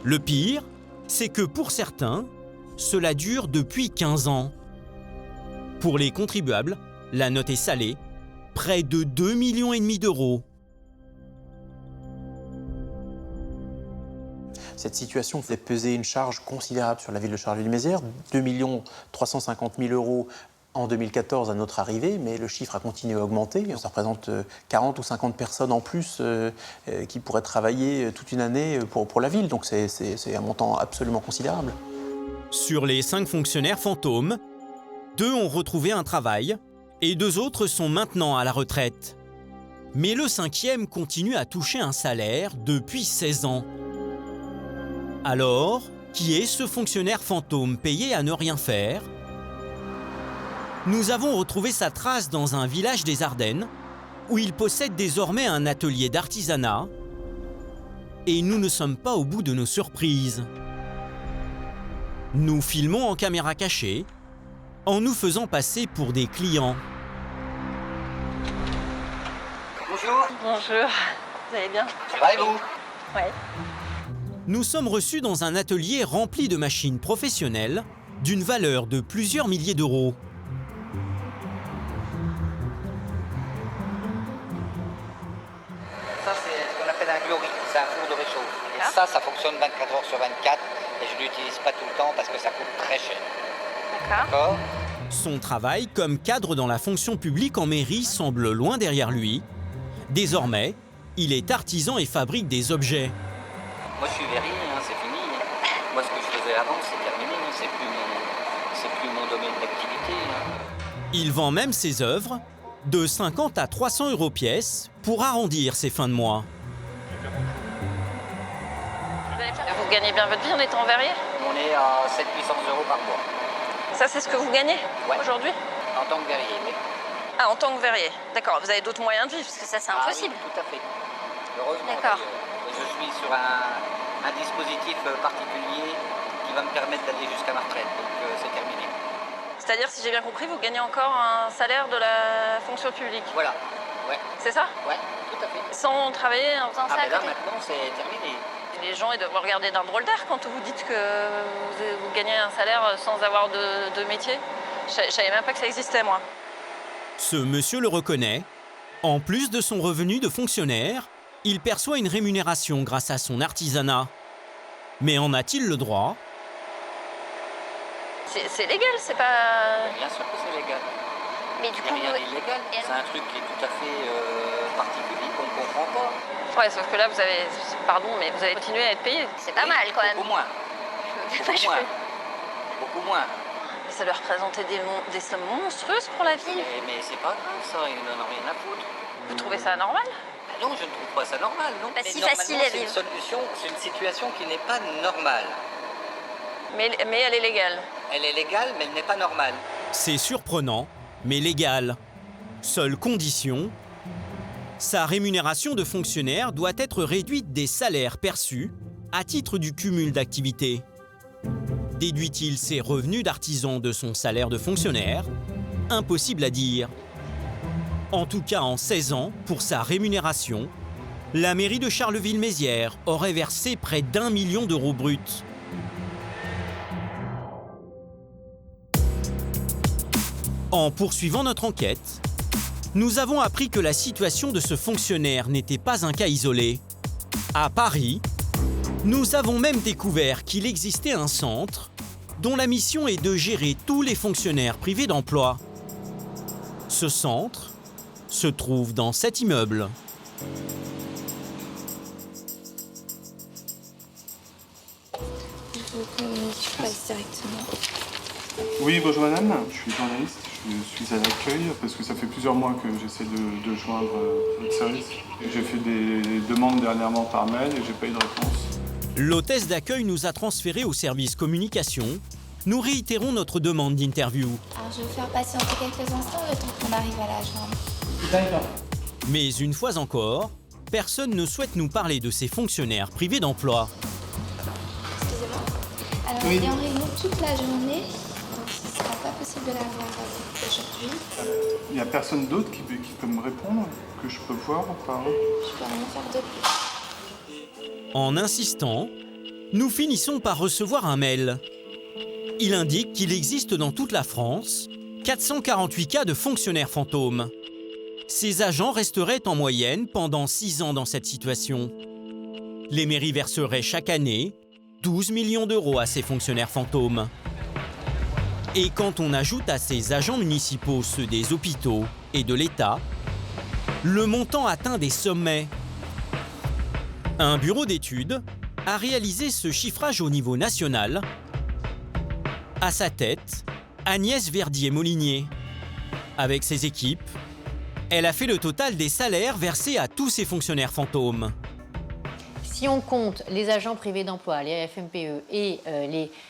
Le pire, c'est que pour certains, cela dure depuis 15 ans. Pour les contribuables, la note est salée, près de 2,5 millions d'euros. Cette situation fait peser une charge considérable sur la ville de Charleville-Mézières, 2 350 000 € en 2014 à notre arrivée, mais le chiffre a continué à augmenter. Ça représente 40 ou 50 personnes en plus qui pourraient travailler toute une année pour la ville, donc c'est un montant absolument considérable. Sur les 5 fonctionnaires fantômes, 2 ont retrouvé un travail et 2 autres sont maintenant à la retraite. Mais le 5e continue à toucher un salaire depuis 16 ans. Alors, qui est ce fonctionnaire fantôme payé à ne rien faire? Nous avons retrouvé sa trace dans un village des Ardennes, où il possède désormais un atelier d'artisanat, et nous ne sommes pas au bout de nos surprises. Nous filmons en caméra cachée, en nous faisant passer pour des clients. Bonjour. Bonjour. Vous allez bien? Ça va et vous? Ouais. Nous sommes reçus dans un atelier rempli de machines professionnelles d'une valeur de plusieurs milliers d'euros. Ça, c'est ce qu'on appelle un glory, c'est un four de réchauffe. Et ça fonctionne 24 heures sur 24 et je ne l'utilise pas tout le temps parce que ça coûte très cher. D'accord. Son travail comme cadre dans la fonction publique en mairie semble loin derrière lui. Désormais, il est artisan et fabrique des objets. Moi, je suis verrier, c'est fini. Moi, ce que je faisais avant, c'est terminé. C'est plus mon domaine d'activité. Il vend même ses œuvres de 50 à 300 € pièce pour arrondir ses fins de mois. Vous gagnez bien votre vie en étant verrier? On est à 700-800 € par mois. Ça, c'est ce que vous gagnez aujourd'hui? En tant que verrier, oui. Ah, en tant que verrier. D'accord, vous avez d'autres moyens de vivre, parce que ça, c'est impossible. Oui, tout à fait. Heureusement. D'accord. Je suis sur un dispositif particulier qui va me permettre d'aller jusqu'à ma retraite, donc c'est terminé. C'est-à-dire, si j'ai bien compris, vous gagnez encore un salaire de la fonction publique? Voilà, ouais. C'est ça? Ouais, tout à fait. Sans travailler en faisant ça à là, côté? maintenant, c'est terminé. Les gens, ils doivent vous regarder d'un drôle d'air quand vous dites que vous gagnez un salaire sans avoir de métier. Je savais même pas que ça existait, moi. Ce monsieur le reconnaît. En plus de son revenu de fonctionnaire, il perçoit une rémunération grâce à son artisanat. Mais en a-t-il le droit? C'est légal, c'est pas... Bien sûr que c'est légal. Mais du coup... Il n'y a rien d'illégal. C'est un truc qui est tout à fait particulier, qu'on ne comprend pas. Ouais, sauf que là, vous avez... Pardon, mais vous avez continué à être payé. C'est pas mal, quand même. Beaucoup moins. Beaucoup moins. Beaucoup moins. Mais ça doit représenter des sommes monstrueuses pour la ville. Mais c'est pas grave, ça, ils n'en ont rien à foutre. Vous trouvez ça normal? Non, je ne trouve pas ça normal, non. Pas si facile à vivre. C'est une situation qui n'est pas normale. Mais elle est légale. Elle est légale, mais elle n'est pas normale. C'est surprenant, mais légal. Seule condition, sa rémunération de fonctionnaire doit être réduite des salaires perçus à titre du cumul d'activités. Déduit-il ses revenus d'artisan de son salaire de fonctionnaire? impossible à dire. En tout cas, en 16 ans, pour sa rémunération, la mairie de Charleville-Mézières aurait versé près d'1 million d'euros bruts. En poursuivant notre enquête, nous avons appris que la situation de ce fonctionnaire n'était pas un cas isolé. À Paris, nous avons même découvert qu'il existait un centre dont la mission est de gérer tous les fonctionnaires privés d'emploi. Ce centre se trouve dans cet immeuble. Je passe directement. Oui, bonjour madame, je suis journaliste, je suis à l'accueil parce que ça fait plusieurs mois que j'essaie de joindre votre service. J'ai fait des demandes dernièrement par mail et j'ai pas eu de réponse. L'hôtesse d'accueil nous a transférés au service communication. Nous réitérons notre demande d'interview. Alors je vais vous faire patienter quelques instants le temps qu'on arrive à la joindre. D'accord. Mais une fois encore, personne ne souhaite nous parler de ces fonctionnaires privés d'emploi. Excusez-moi. Alors oui. Il est en réunion toute la journée, donc ce ne sera pas possible de la voir aujourd'hui. Il n'y a personne d'autre qui peut me répondre, que je peux voir ou pas? Je peux rien faire de plus. En insistant, nous finissons par recevoir un mail. Il indique qu'il existe dans toute la France 448 cas de fonctionnaires fantômes. Ces agents resteraient en moyenne pendant 6 ans dans cette situation. Les mairies verseraient chaque année 12 millions d'euros à ces fonctionnaires fantômes. Et quand on ajoute à ces agents municipaux ceux des hôpitaux et de l'État, le montant atteint des sommets. Un bureau d'études a réalisé ce chiffrage au niveau national. À sa tête, Agnès Verdier-Molinier. Avec ses équipes, elle a fait le total des salaires versés à tous ces fonctionnaires fantômes. Si on compte les agents privés d'emploi, les FMPE et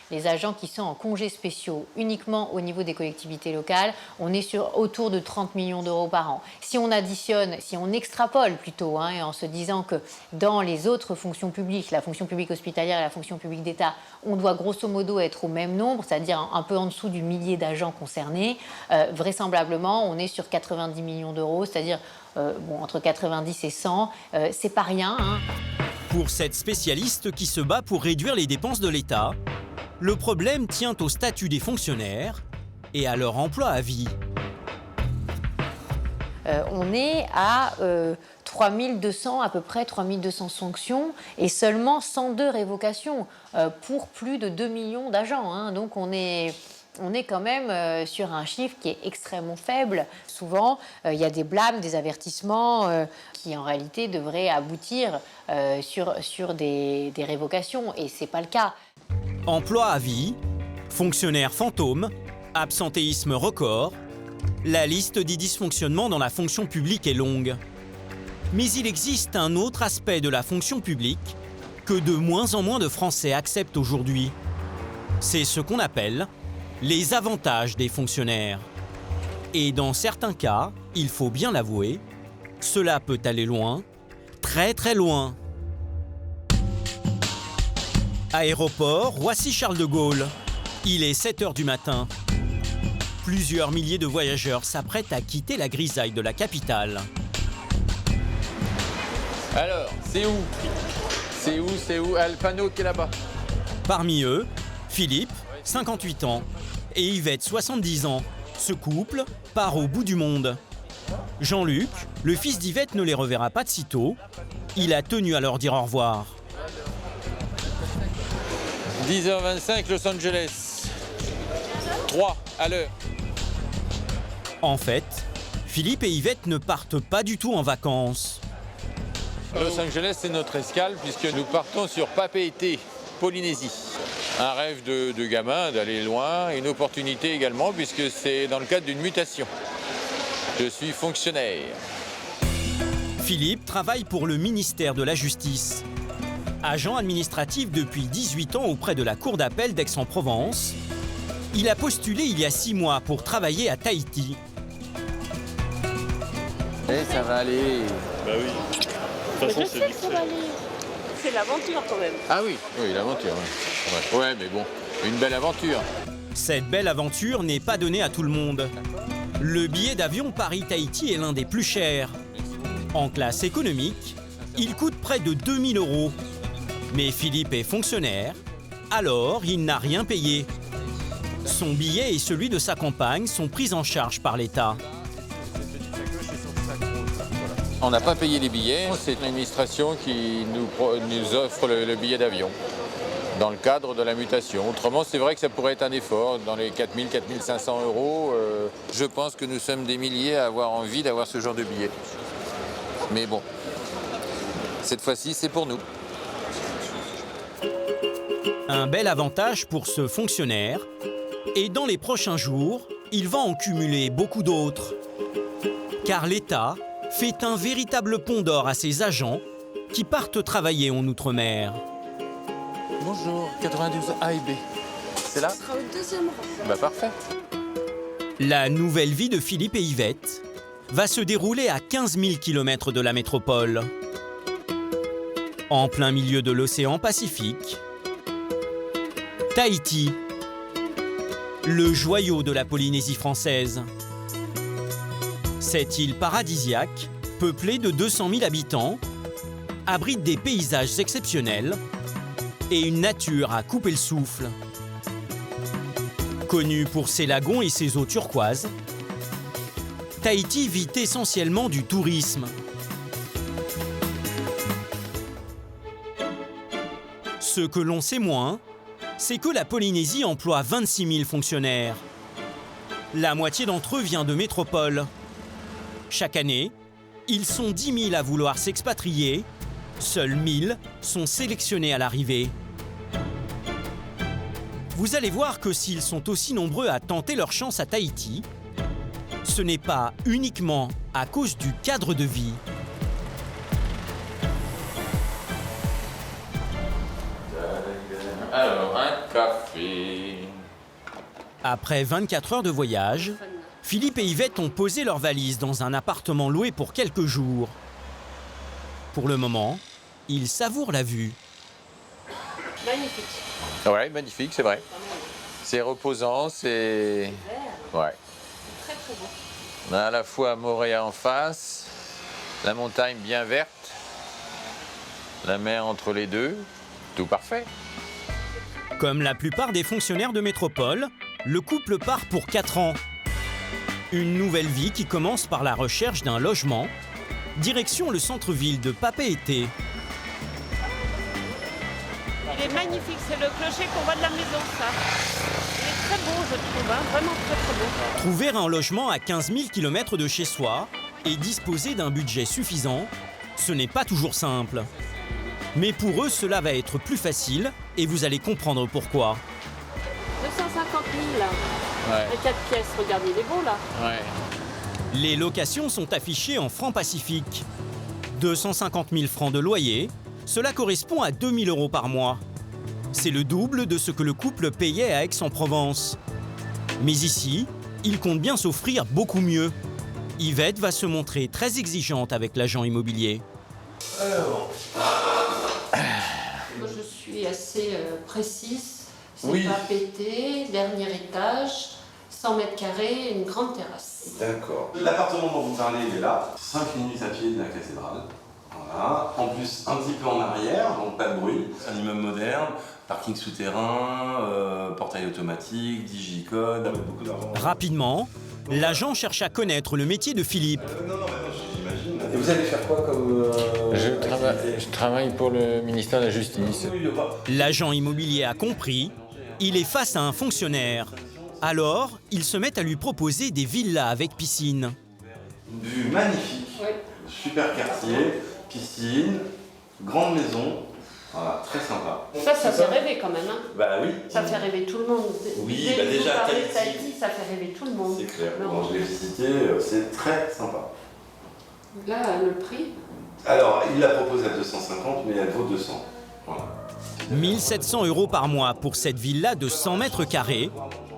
les agents qui sont en congés spéciaux uniquement au niveau des collectivités locales, on est sur autour de 30 millions d'euros par an. Si on additionne, si on extrapole plutôt, en se disant que dans les autres fonctions publiques, la fonction publique hospitalière et la fonction publique d'État, on doit grosso modo être au même nombre, c'est-à-dire un peu en dessous du millier d'agents concernés, vraisemblablement on est sur 90 millions d'euros, c'est-à-dire entre 90 et 100, c'est pas rien. Pour cette spécialiste qui se bat pour réduire les dépenses de l'État, le problème tient au statut des fonctionnaires et à leur emploi à vie. On est à 3200, à peu près 3200 sanctions et seulement 102 révocations pour plus de 2 millions d'agents. Donc on est quand même sur un chiffre qui est extrêmement faible. Souvent, il y a des blâmes, des avertissements qui en réalité devraient aboutir sur des révocations et ce n'est pas le cas. Emploi à vie, fonctionnaires fantômes, absentéisme record, la liste des dysfonctionnements dans la fonction publique est longue. Mais il existe un autre aspect de la fonction publique que de moins en moins de Français acceptent aujourd'hui. C'est ce qu'on appelle les avantages des fonctionnaires. Et dans certains cas, il faut bien l'avouer, cela peut aller loin, très très loin. Aéroport Roissy-Charles de Gaulle. Il est 7 h du matin. Plusieurs milliers de voyageurs s'apprêtent à quitter la grisaille de la capitale. Alors, c'est où? C'est où? Ah, le panneau qui est là-bas. Parmi eux, Philippe, 58 ans, et Yvette, 70 ans. Ce couple part au bout du monde. Jean-Luc, le fils d'Yvette, ne les reverra pas de sitôt. Il a tenu à leur dire au revoir. 10h25, Los Angeles. 3 à l'heure. En fait, Philippe et Yvette ne partent pas du tout en vacances. Los Angeles, c'est notre escale puisque nous partons sur Papeete, Polynésie. Un rêve de gamin d'aller loin, une opportunité également puisque c'est dans le cadre d'une mutation. Je suis fonctionnaire. Philippe travaille pour le ministère de la Justice. Agent administratif depuis 18 ans auprès de la Cour d'appel d'Aix-en-Provence, il a postulé il y a 6 mois pour travailler à Tahiti. Ça va aller. Bah oui. De toute façon, c'est vite. C'est l'aventure quand même. Ah oui, l'aventure. Ouais, mais bon, une belle aventure. Cette belle aventure n'est pas donnée à tout le monde. Le billet d'avion Paris-Tahiti est l'un des plus chers. En classe économique, il coûte près de 2 000 €. Mais Philippe est fonctionnaire, alors il n'a rien payé. Son billet et celui de sa compagne sont pris en charge par l'État. On n'a pas payé les billets, c'est l'administration qui nous offre le billet d'avion dans le cadre de la mutation. Autrement, c'est vrai que ça pourrait être un effort, dans les 4 000, 4 500 €. Je pense que nous sommes des milliers à avoir envie d'avoir ce genre de billet. Mais bon, cette fois-ci, c'est pour nous. Un bel avantage pour ce fonctionnaire. Et dans les prochains jours, il va en cumuler beaucoup d'autres. Car l'État fait un véritable pont d'or à ses agents qui partent travailler en Outre-mer. Bonjour, 92 A et B. C'est là? Ce sera au deuxième rang. Bah parfait. La nouvelle vie de Philippe et Yvette va se dérouler à 15 000 km de la métropole. En plein milieu de l'océan Pacifique, Tahiti, le joyau de la Polynésie française. Cette île paradisiaque, peuplée de 200 000 habitants, abrite des paysages exceptionnels et une nature à couper le souffle. Connue pour ses lagons et ses eaux turquoises, Tahiti vit essentiellement du tourisme. Ce que l'on sait moins, c'est que la Polynésie emploie 26 000 fonctionnaires. La moitié d'entre eux vient de métropole. Chaque année, ils sont 10 000 à vouloir s'expatrier. Seuls 1 000 sont sélectionnés à l'arrivée. Vous allez voir que s'ils sont aussi nombreux à tenter leur chance à Tahiti, ce n'est pas uniquement à cause du cadre de vie. Alors, un café. Après 24 heures de voyage, Philippe et Yvette ont posé leurs valises dans un appartement loué pour quelques jours. Pour le moment, ils savourent la vue. Magnifique. Ouais, magnifique, c'est vrai. C'est reposant, c'est... Ouais. Très très beau. On a à la fois Moorea en face, la montagne bien verte, la mer entre les deux, tout parfait. Comme la plupart des fonctionnaires de métropole, le couple part pour 4 ans. Une nouvelle vie qui commence par la recherche d'un logement, direction le centre-ville de Papeete. Il est magnifique, c'est le clocher qu'on voit de la maison, ça. Il est très beau, je trouve, hein, vraiment très très beau. Trouver un logement à 15 000 km de chez soi et disposer d'un budget suffisant, ce n'est pas toujours simple. Mais pour eux, cela va être plus facile et vous allez comprendre pourquoi. 250 000 là. Ouais. Les 4 pièces, regardez, il est beau là. Ouais. Les locations sont affichées en francs pacifiques. 250 000 francs de loyer, cela correspond à 2 000 € par mois. C'est le double de ce que le couple payait à Aix-en-Provence. Mais ici, ils comptent bien s'offrir beaucoup mieux. Yvette va se montrer très exigeante avec l'agent immobilier. Alors. Moi, je suis assez précise. C'est Oui. pas pété, dernier étage, 100 mètres carrés, une grande terrasse. D'accord. L'appartement dont vous parlez, il est là. 5 minutes à pied de la cathédrale. Voilà. En plus, un petit peu en arrière, donc pas de bruit. C'est un immeuble moderne, parking souterrain, portail automatique, digicode. Beaucoup d'argent. Rapidement, l'agent cherche à connaître le métier de Philippe. Non, j'imagine. Et vous allez faire quoi comme... Je travaille pour le ministère de la Justice. L'agent immobilier a compris, il est face à un fonctionnaire. Alors, il se met à lui proposer des villas avec piscine. Une vue magnifique, super quartier, piscine, grande maison. Voilà, très sympa. Ça fait rêver quand même. Hein. Bah oui. Ça fait rêver tout le monde. Oui, Dès bah que vous déjà, parlez de Tahiti. Tahiti, ça fait rêver tout le monde. C'est clair. Non. Quand je l'ai visité, c'est très sympa. Là, le prix. Alors, il l'a proposé à 250, mais elle vaut 200. Voilà. 1 700 € par mois pour cette villa de 100 mètres carrés.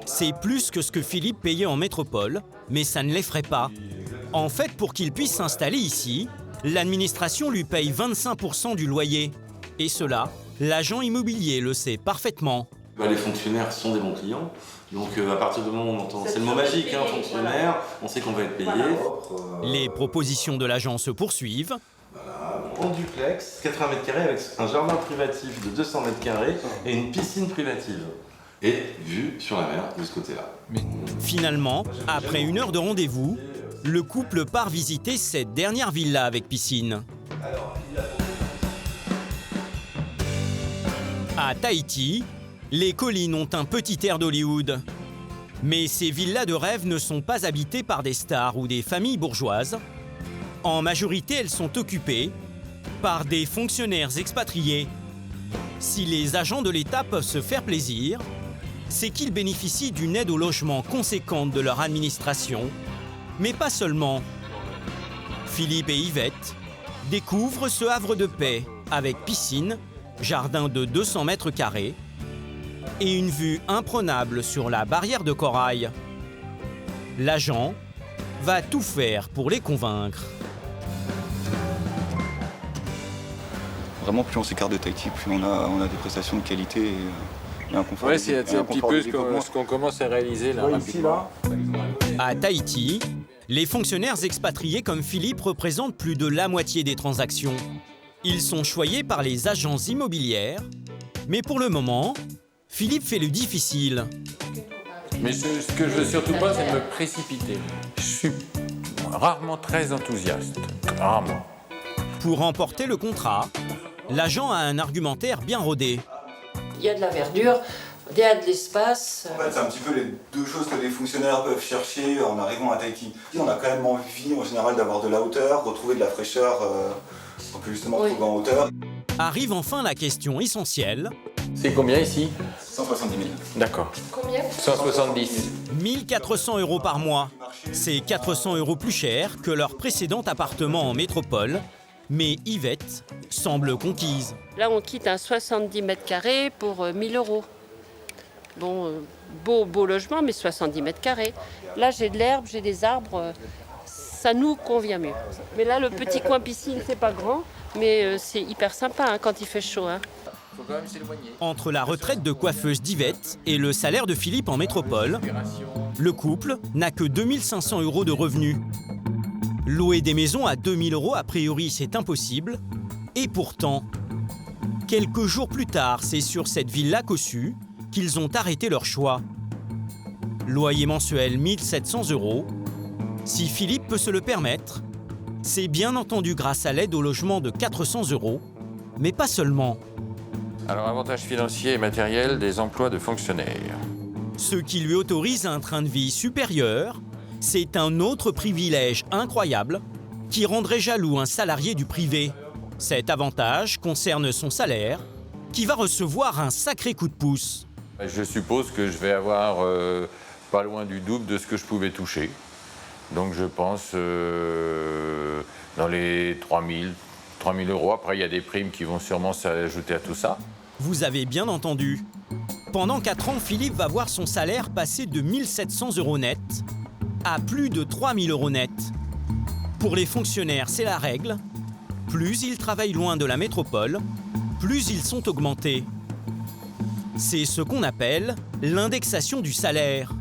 C'est plus que ce que Philippe payait en métropole, mais ça ne l'effraie pas. En fait, pour qu'il puisse s'installer ici, l'administration lui paye 25 % du loyer. Et cela, l'agent immobilier le sait parfaitement. Les fonctionnaires sont des bons clients. Donc à partir du moment où on entend, c'est le mot magique, hein, fonctionnaire, on sait qu'on va être payé. Les propositions de l'agent se poursuivent. Voilà, en duplex, 80 mètres carrés avec un jardin privatif de 200 mètres carrés et une piscine privative. Et vue sur la mer de ce côté-là. Finalement, après 1 heure de rendez-vous, le couple part visiter cette dernière villa avec piscine. À Tahiti, les collines ont un petit air d'Hollywood. Mais ces villas de rêve ne sont pas habitées par des stars ou des familles bourgeoises. En majorité, elles sont occupées par des fonctionnaires expatriés. Si les agents de l'État peuvent se faire plaisir, c'est qu'ils bénéficient d'une aide au logement conséquente de leur administration. Mais pas seulement. Philippe et Yvette découvrent ce havre de paix avec piscine, jardin de 200 mètres carrés et une vue imprenable sur la barrière de corail. L'agent va tout faire pour les convaincre. Vraiment, plus on s'écarte de Tahiti, plus on a des prestations de qualité et un confort. Ouais, c'est un petit peu ce qu'on commence à réaliser là. Ici, là. À Tahiti, les fonctionnaires expatriés comme Philippe représentent plus de la moitié des transactions. Ils sont choyés par les agences immobilières, mais pour le moment, Philippe fait le difficile. Mais ce que je veux surtout pas, c'est me précipiter. Je suis rarement très enthousiaste. Rarement. Pour remporter le contrat, l'agent a un argumentaire bien rodé. Il y a de la verdure, il y a de l'espace. En fait, c'est un petit peu les deux choses que les fonctionnaires peuvent chercher en arrivant à Tahiti. On a quand même envie, en général, d'avoir de la hauteur, retrouver de la fraîcheur qu'on peut justement trouver en hauteur. Arrive enfin la question essentielle. C'est combien ici? 170 000. D'accord. Combien? 170. 1 400 € par mois. C'est 400 € plus cher que leur précédent appartement en métropole. Mais Yvette semble conquise. Là, on quitte un 70 mètres carrés pour 1 000 €. Bon, beau logement, mais 70 mètres carrés. Là, j'ai de l'herbe, j'ai des arbres. Ça nous convient mieux. Mais là, le petit coin piscine, c'est pas grand, mais c'est hyper sympa hein, quand il fait chaud. Hein. Faut quand même s'éloigner. Entre la retraite de coiffeuse d'Yvette et le salaire de Philippe en métropole, le couple n'a que 2 500 € de revenus. Louer des maisons à 2 000 €, a priori, c'est impossible. Et pourtant, quelques jours plus tard, c'est sur cette villa cossue qu'ils ont arrêté leur choix. Loyer mensuel 1 700 €. Si Philippe peut se le permettre, c'est bien entendu grâce à l'aide au logement de 400 €, mais pas seulement. Alors, avantages financiers et matériels des emplois de fonctionnaires. Ce qui lui autorise un train de vie supérieur, c'est un autre privilège incroyable qui rendrait jaloux un salarié du privé. Cet avantage concerne son salaire, qui va recevoir un sacré coup de pouce. Je suppose que je vais avoir pas loin du double de ce que je pouvais toucher. Donc je pense dans les 3 000 €. Après, il y a des primes qui vont sûrement s'ajouter à tout ça. Vous avez bien entendu. Pendant 4 ans, Philippe va voir son salaire passer de 1 700 € net à plus de 3 000 € net. Pour les fonctionnaires, c'est la règle. Plus ils travaillent loin de la métropole, plus ils sont augmentés. C'est ce qu'on appelle l'indexation du salaire.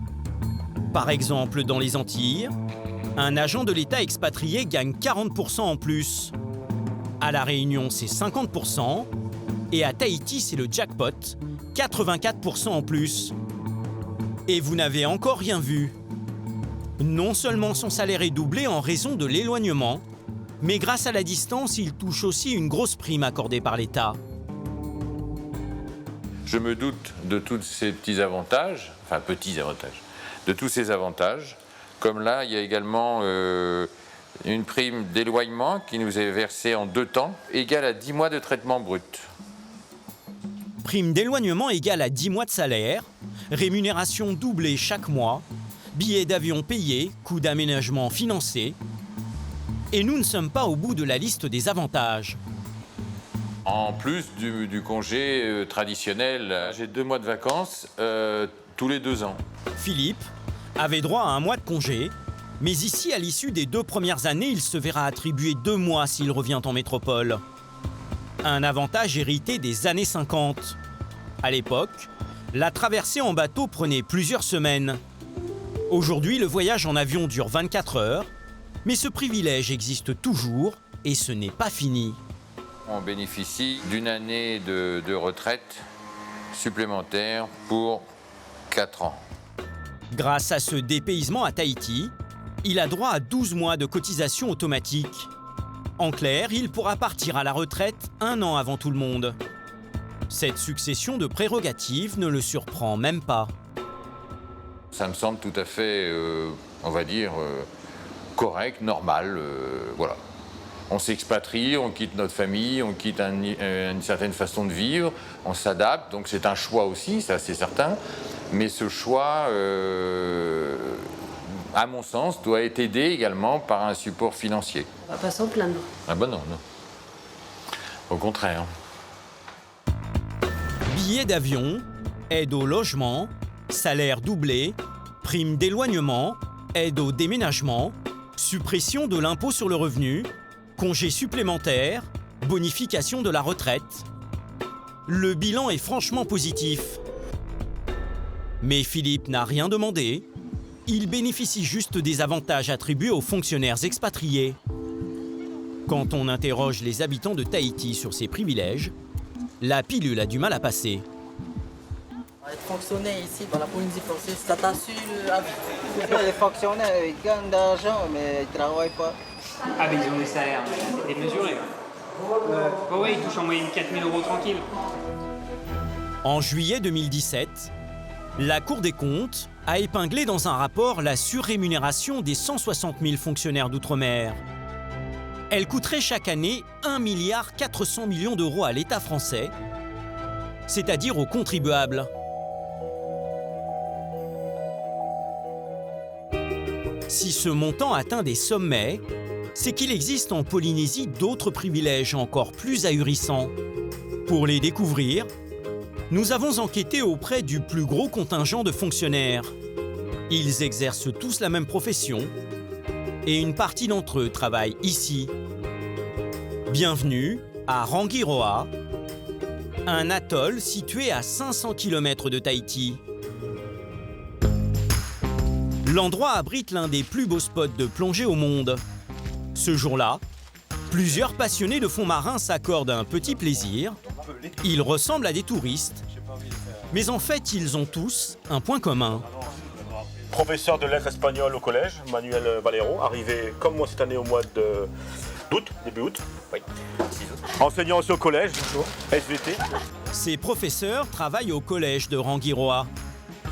Par exemple, dans les Antilles, un agent de l'État expatrié gagne 40% en plus. À La Réunion, c'est 50%. Et à Tahiti, c'est le jackpot, 84% en plus. Et vous n'avez encore rien vu. Non seulement son salaire est doublé en raison de l'éloignement, mais grâce à la distance, il touche aussi une grosse prime accordée par l'État. Je me doute de tous ces petits avantages, enfin petits avantages, de tous ces avantages. Comme là, il y a également une prime d'éloignement qui nous est versée en 2 temps, égale à 10 mois de traitement brut. Prime d'éloignement égale à 10 mois de salaire, rémunération doublée chaque mois, billets d'avion payés, coûts d'aménagement financés. Et nous ne sommes pas au bout de la liste des avantages. En plus du congé traditionnel, j'ai 2 mois de vacances tous les 2 ans. Philippe avait droit à 1 mois de congé, mais ici, à l'issue des 2 premières années, il se verra attribuer 2 mois s'il revient en métropole. Un avantage hérité des années 50. À l'époque, La traversée en bateau prenait plusieurs semaines. Aujourd'hui, le voyage en avion dure 24 heures, mais ce privilège existe toujours et ce n'est pas fini. On bénéficie d'une année de retraite supplémentaire pour 4 ans. Grâce à ce dépaysement à Tahiti, il a droit à 12 mois de cotisation automatique. En clair, il pourra partir à la retraite 1 an avant tout le monde. Cette succession de prérogatives ne le surprend même pas. Ça me semble tout à fait, on va dire, correct, normal, voilà. On s'expatrie, on quitte notre famille, on quitte une certaine façon de vivre, on s'adapte, donc c'est un choix aussi, ça c'est certain. Mais ce choix, à mon sens, doit être aidé également par un support financier. On va pas s'en plaindre. Ah ben non, non. Au contraire. Billets d'avion, aide au logement, salaire doublé, prime d'éloignement, aide au déménagement, suppression de l'impôt sur le revenu, congés supplémentaires, bonification de la retraite. Le bilan est franchement positif. Mais Philippe n'a rien demandé. Il bénéficie juste des avantages attribués aux fonctionnaires expatriés. Quand on interroge les habitants de Tahiti sur ces privilèges, la pilule a du mal à passer. Être fonctionnaire ici dans la Polynésie française, ça t'assure à vie. Les fonctionnaires, ils gagnent de l'argent, mais ils ne travaillent pas. Ah, mais ils ont des salaires démesurés. Ouais, ils touchent en moyenne 4 000 € tranquille. En juillet 2017, la Cour des comptes a épinglé dans un rapport la surrémunération des 160 000 fonctionnaires d'outre-mer. Elle coûterait chaque année 1,4 milliard d'euros à l'État français, c'est-à-dire aux contribuables. Si ce montant atteint des sommets, c'est qu'il existe en Polynésie d'autres privilèges encore plus ahurissants. Pour les découvrir, nous avons enquêté auprès du plus gros contingent de fonctionnaires. Ils exercent tous la même profession et une partie d'entre eux travaillent ici. Bienvenue à Rangiroa, un atoll situé à 500 km de Tahiti. L'endroit abrite l'un des plus beaux spots de plongée au monde. Ce jour-là, plusieurs passionnés de fond marin s'accordent un petit plaisir. Ils ressemblent à des touristes, mais en fait, ils ont tous un point commun. Professeur de lettres espagnoles au collège, Manuel Valero, arrivé comme moi cette année au mois d'août, début août. Oui. Enseignant aussi au collège, SVT. Ces professeurs travaillent au collège de Rangiroa.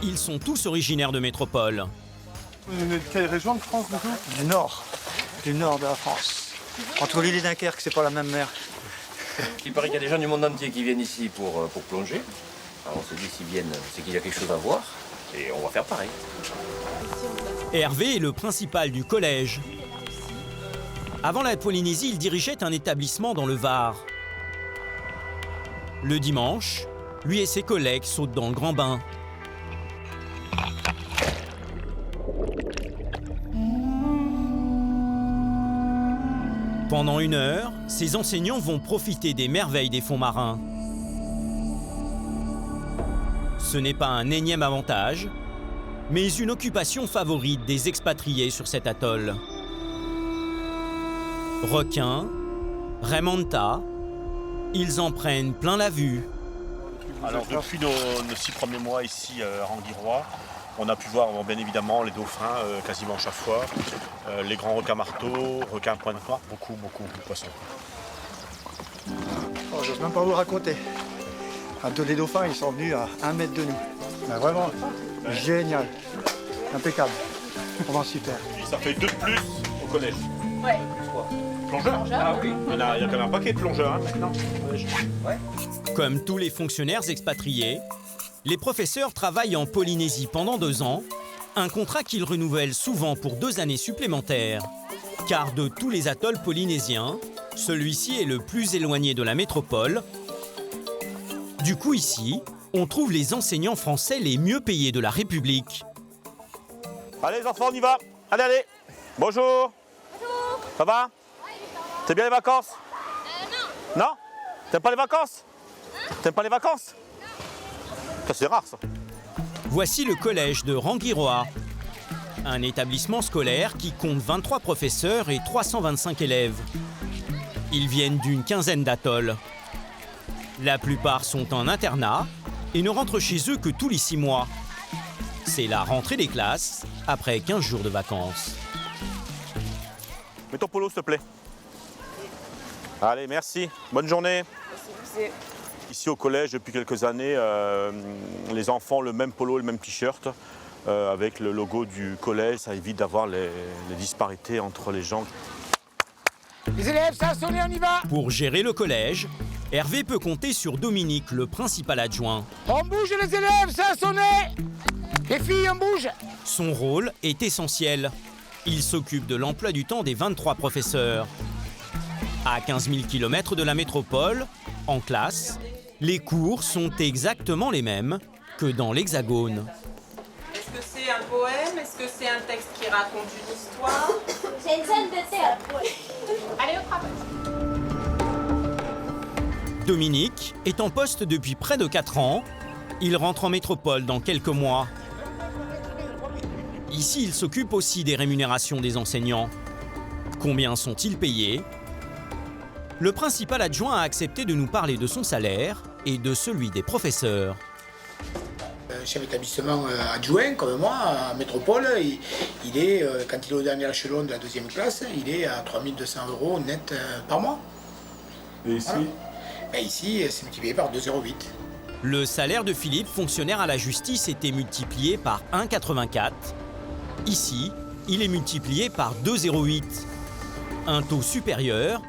Ils sont tous originaires de métropole. Vous venez de quelle région de France, du coup? Du nord de la France. Entre l'île et Dunkerque, c'est pas la même mer. Il paraît qu'il y a des gens du monde entier qui viennent ici pour plonger. Alors on se dit s'ils viennent, c'est qu'il y a quelque chose à voir. Et on va faire pareil. Hervé est le principal du collège. Avant la Polynésie, il dirigeait un établissement dans le Var. Le dimanche, lui et ses collègues sautent dans le grand bain. Pendant 1 heure, ces enseignants vont profiter des merveilles des fonds marins. Ce n'est pas un énième avantage, mais une occupation favorite des expatriés sur cet atoll. Requins, raimanta, ils en prennent plein la vue. Alors depuis nos 6 premiers mois ici à Rangiroa, on a pu voir bien évidemment les dauphins quasiment chaque fois, les grands requins marteaux, requins pointe noire, beaucoup de poissons. Oh, je ne sais même pas vous raconter. Les dauphins, ils sont venus à 1 mètre de nous. Mais vraiment, génial, impeccable, vraiment super. Et ça fait 2 de plus au collège. Ouais. Plongeurs? Ah oui. Il y a quand même un paquet de plongeurs hein, maintenant. Ouais. Comme tous les fonctionnaires expatriés, les professeurs travaillent en Polynésie pendant 2 ans, un contrat qu'ils renouvellent souvent pour 2 années supplémentaires. Car de tous les atolls polynésiens, celui-ci est le plus éloigné de la métropole. Du coup ici, on trouve les enseignants français les mieux payés de la République. Allez les enfants, on y va. Allez. Bonjour. Bonjour. Ça va? T'aimes bien les vacances? Non. Non? T'aimes pas les vacances? T'aimes pas les vacances? Ça, c'est rare, ça. Voici le collège de Rangiroa, un établissement scolaire qui compte 23 professeurs et 325 élèves. Ils viennent d'une quinzaine d'atolls. La plupart sont en internat et ne rentrent chez eux que tous les 6 mois. C'est la rentrée des classes après 15 jours de vacances. Mets ton polo, s'il te plaît. Allez, merci. Bonne journée. Merci. Ici au collège, depuis quelques années, les enfants ont le même polo et le même t-shirt avec le logo du collège. Ça évite d'avoir les disparités entre les gens. Les élèves, ça a sonné, on y va! Pour gérer le collège, Hervé peut compter sur Dominique, le principal adjoint. On bouge les élèves, ça a sonné! Les filles, on bouge! Son rôle est essentiel. Il s'occupe de l'emploi du temps des 23 professeurs. À 15 000 km de la métropole, en classe, les cours sont exactement les mêmes que dans l'Hexagone. Est-ce que c'est un poème? Est-ce que c'est un texte qui raconte une histoire? C'est une scène de théâtre. Allez, au travail. Dominique est en poste depuis près de 4 ans. Il rentre en métropole dans quelques mois. Ici, il s'occupe aussi des rémunérations des enseignants. Combien sont-ils payés? Le principal adjoint a accepté de nous parler de son salaire et de celui des professeurs. Chef d'établissement adjoint, comme moi, à métropole, il est, quand il est au dernier échelon de la 2e classe, il est à 3 200 € net par mois. Et ici voilà. Ben ici, c'est multiplié par 2,08. Le salaire de Philippe, fonctionnaire à la justice, était multiplié par 1,84. Ici, il est multiplié par 2,08. Un taux supérieur,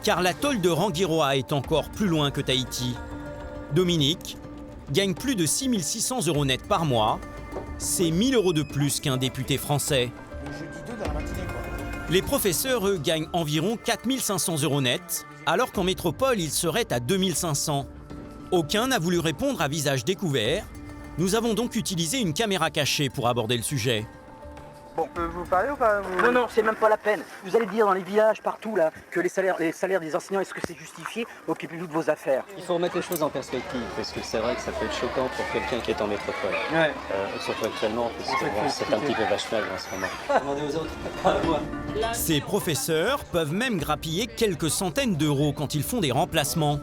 car l'atoll de Rangiroa est encore plus loin que Tahiti. Dominique gagne plus de 6 600 € net par mois. C'est 1 000 € de plus qu'un député français. Le jeudi 2 dans la matinée, quoi. Les professeurs, eux, gagnent environ 4 500 € net, alors qu'en métropole, ils seraient à 2 500. Aucun n'a voulu répondre à visage découvert. Nous avons donc utilisé une caméra cachée pour aborder le sujet. Bon, vous parlez ou pas Non, non, c'est même pas la peine. Vous allez dire dans les villages, partout, là, que les salaires des enseignants, est-ce que c'est justifié? Occupez-vous de vos affaires. Il faut remettre les choses en perspective, parce que c'est vrai que ça peut être choquant pour quelqu'un qui est en métropole. Ouais. Surtout actuellement, parce que bon, c'est un petit peu vache maigre en ce moment. Demandez aux autres, pas à moi. Ces professeurs peuvent même grappiller quelques centaines d'euros quand ils font des remplacements.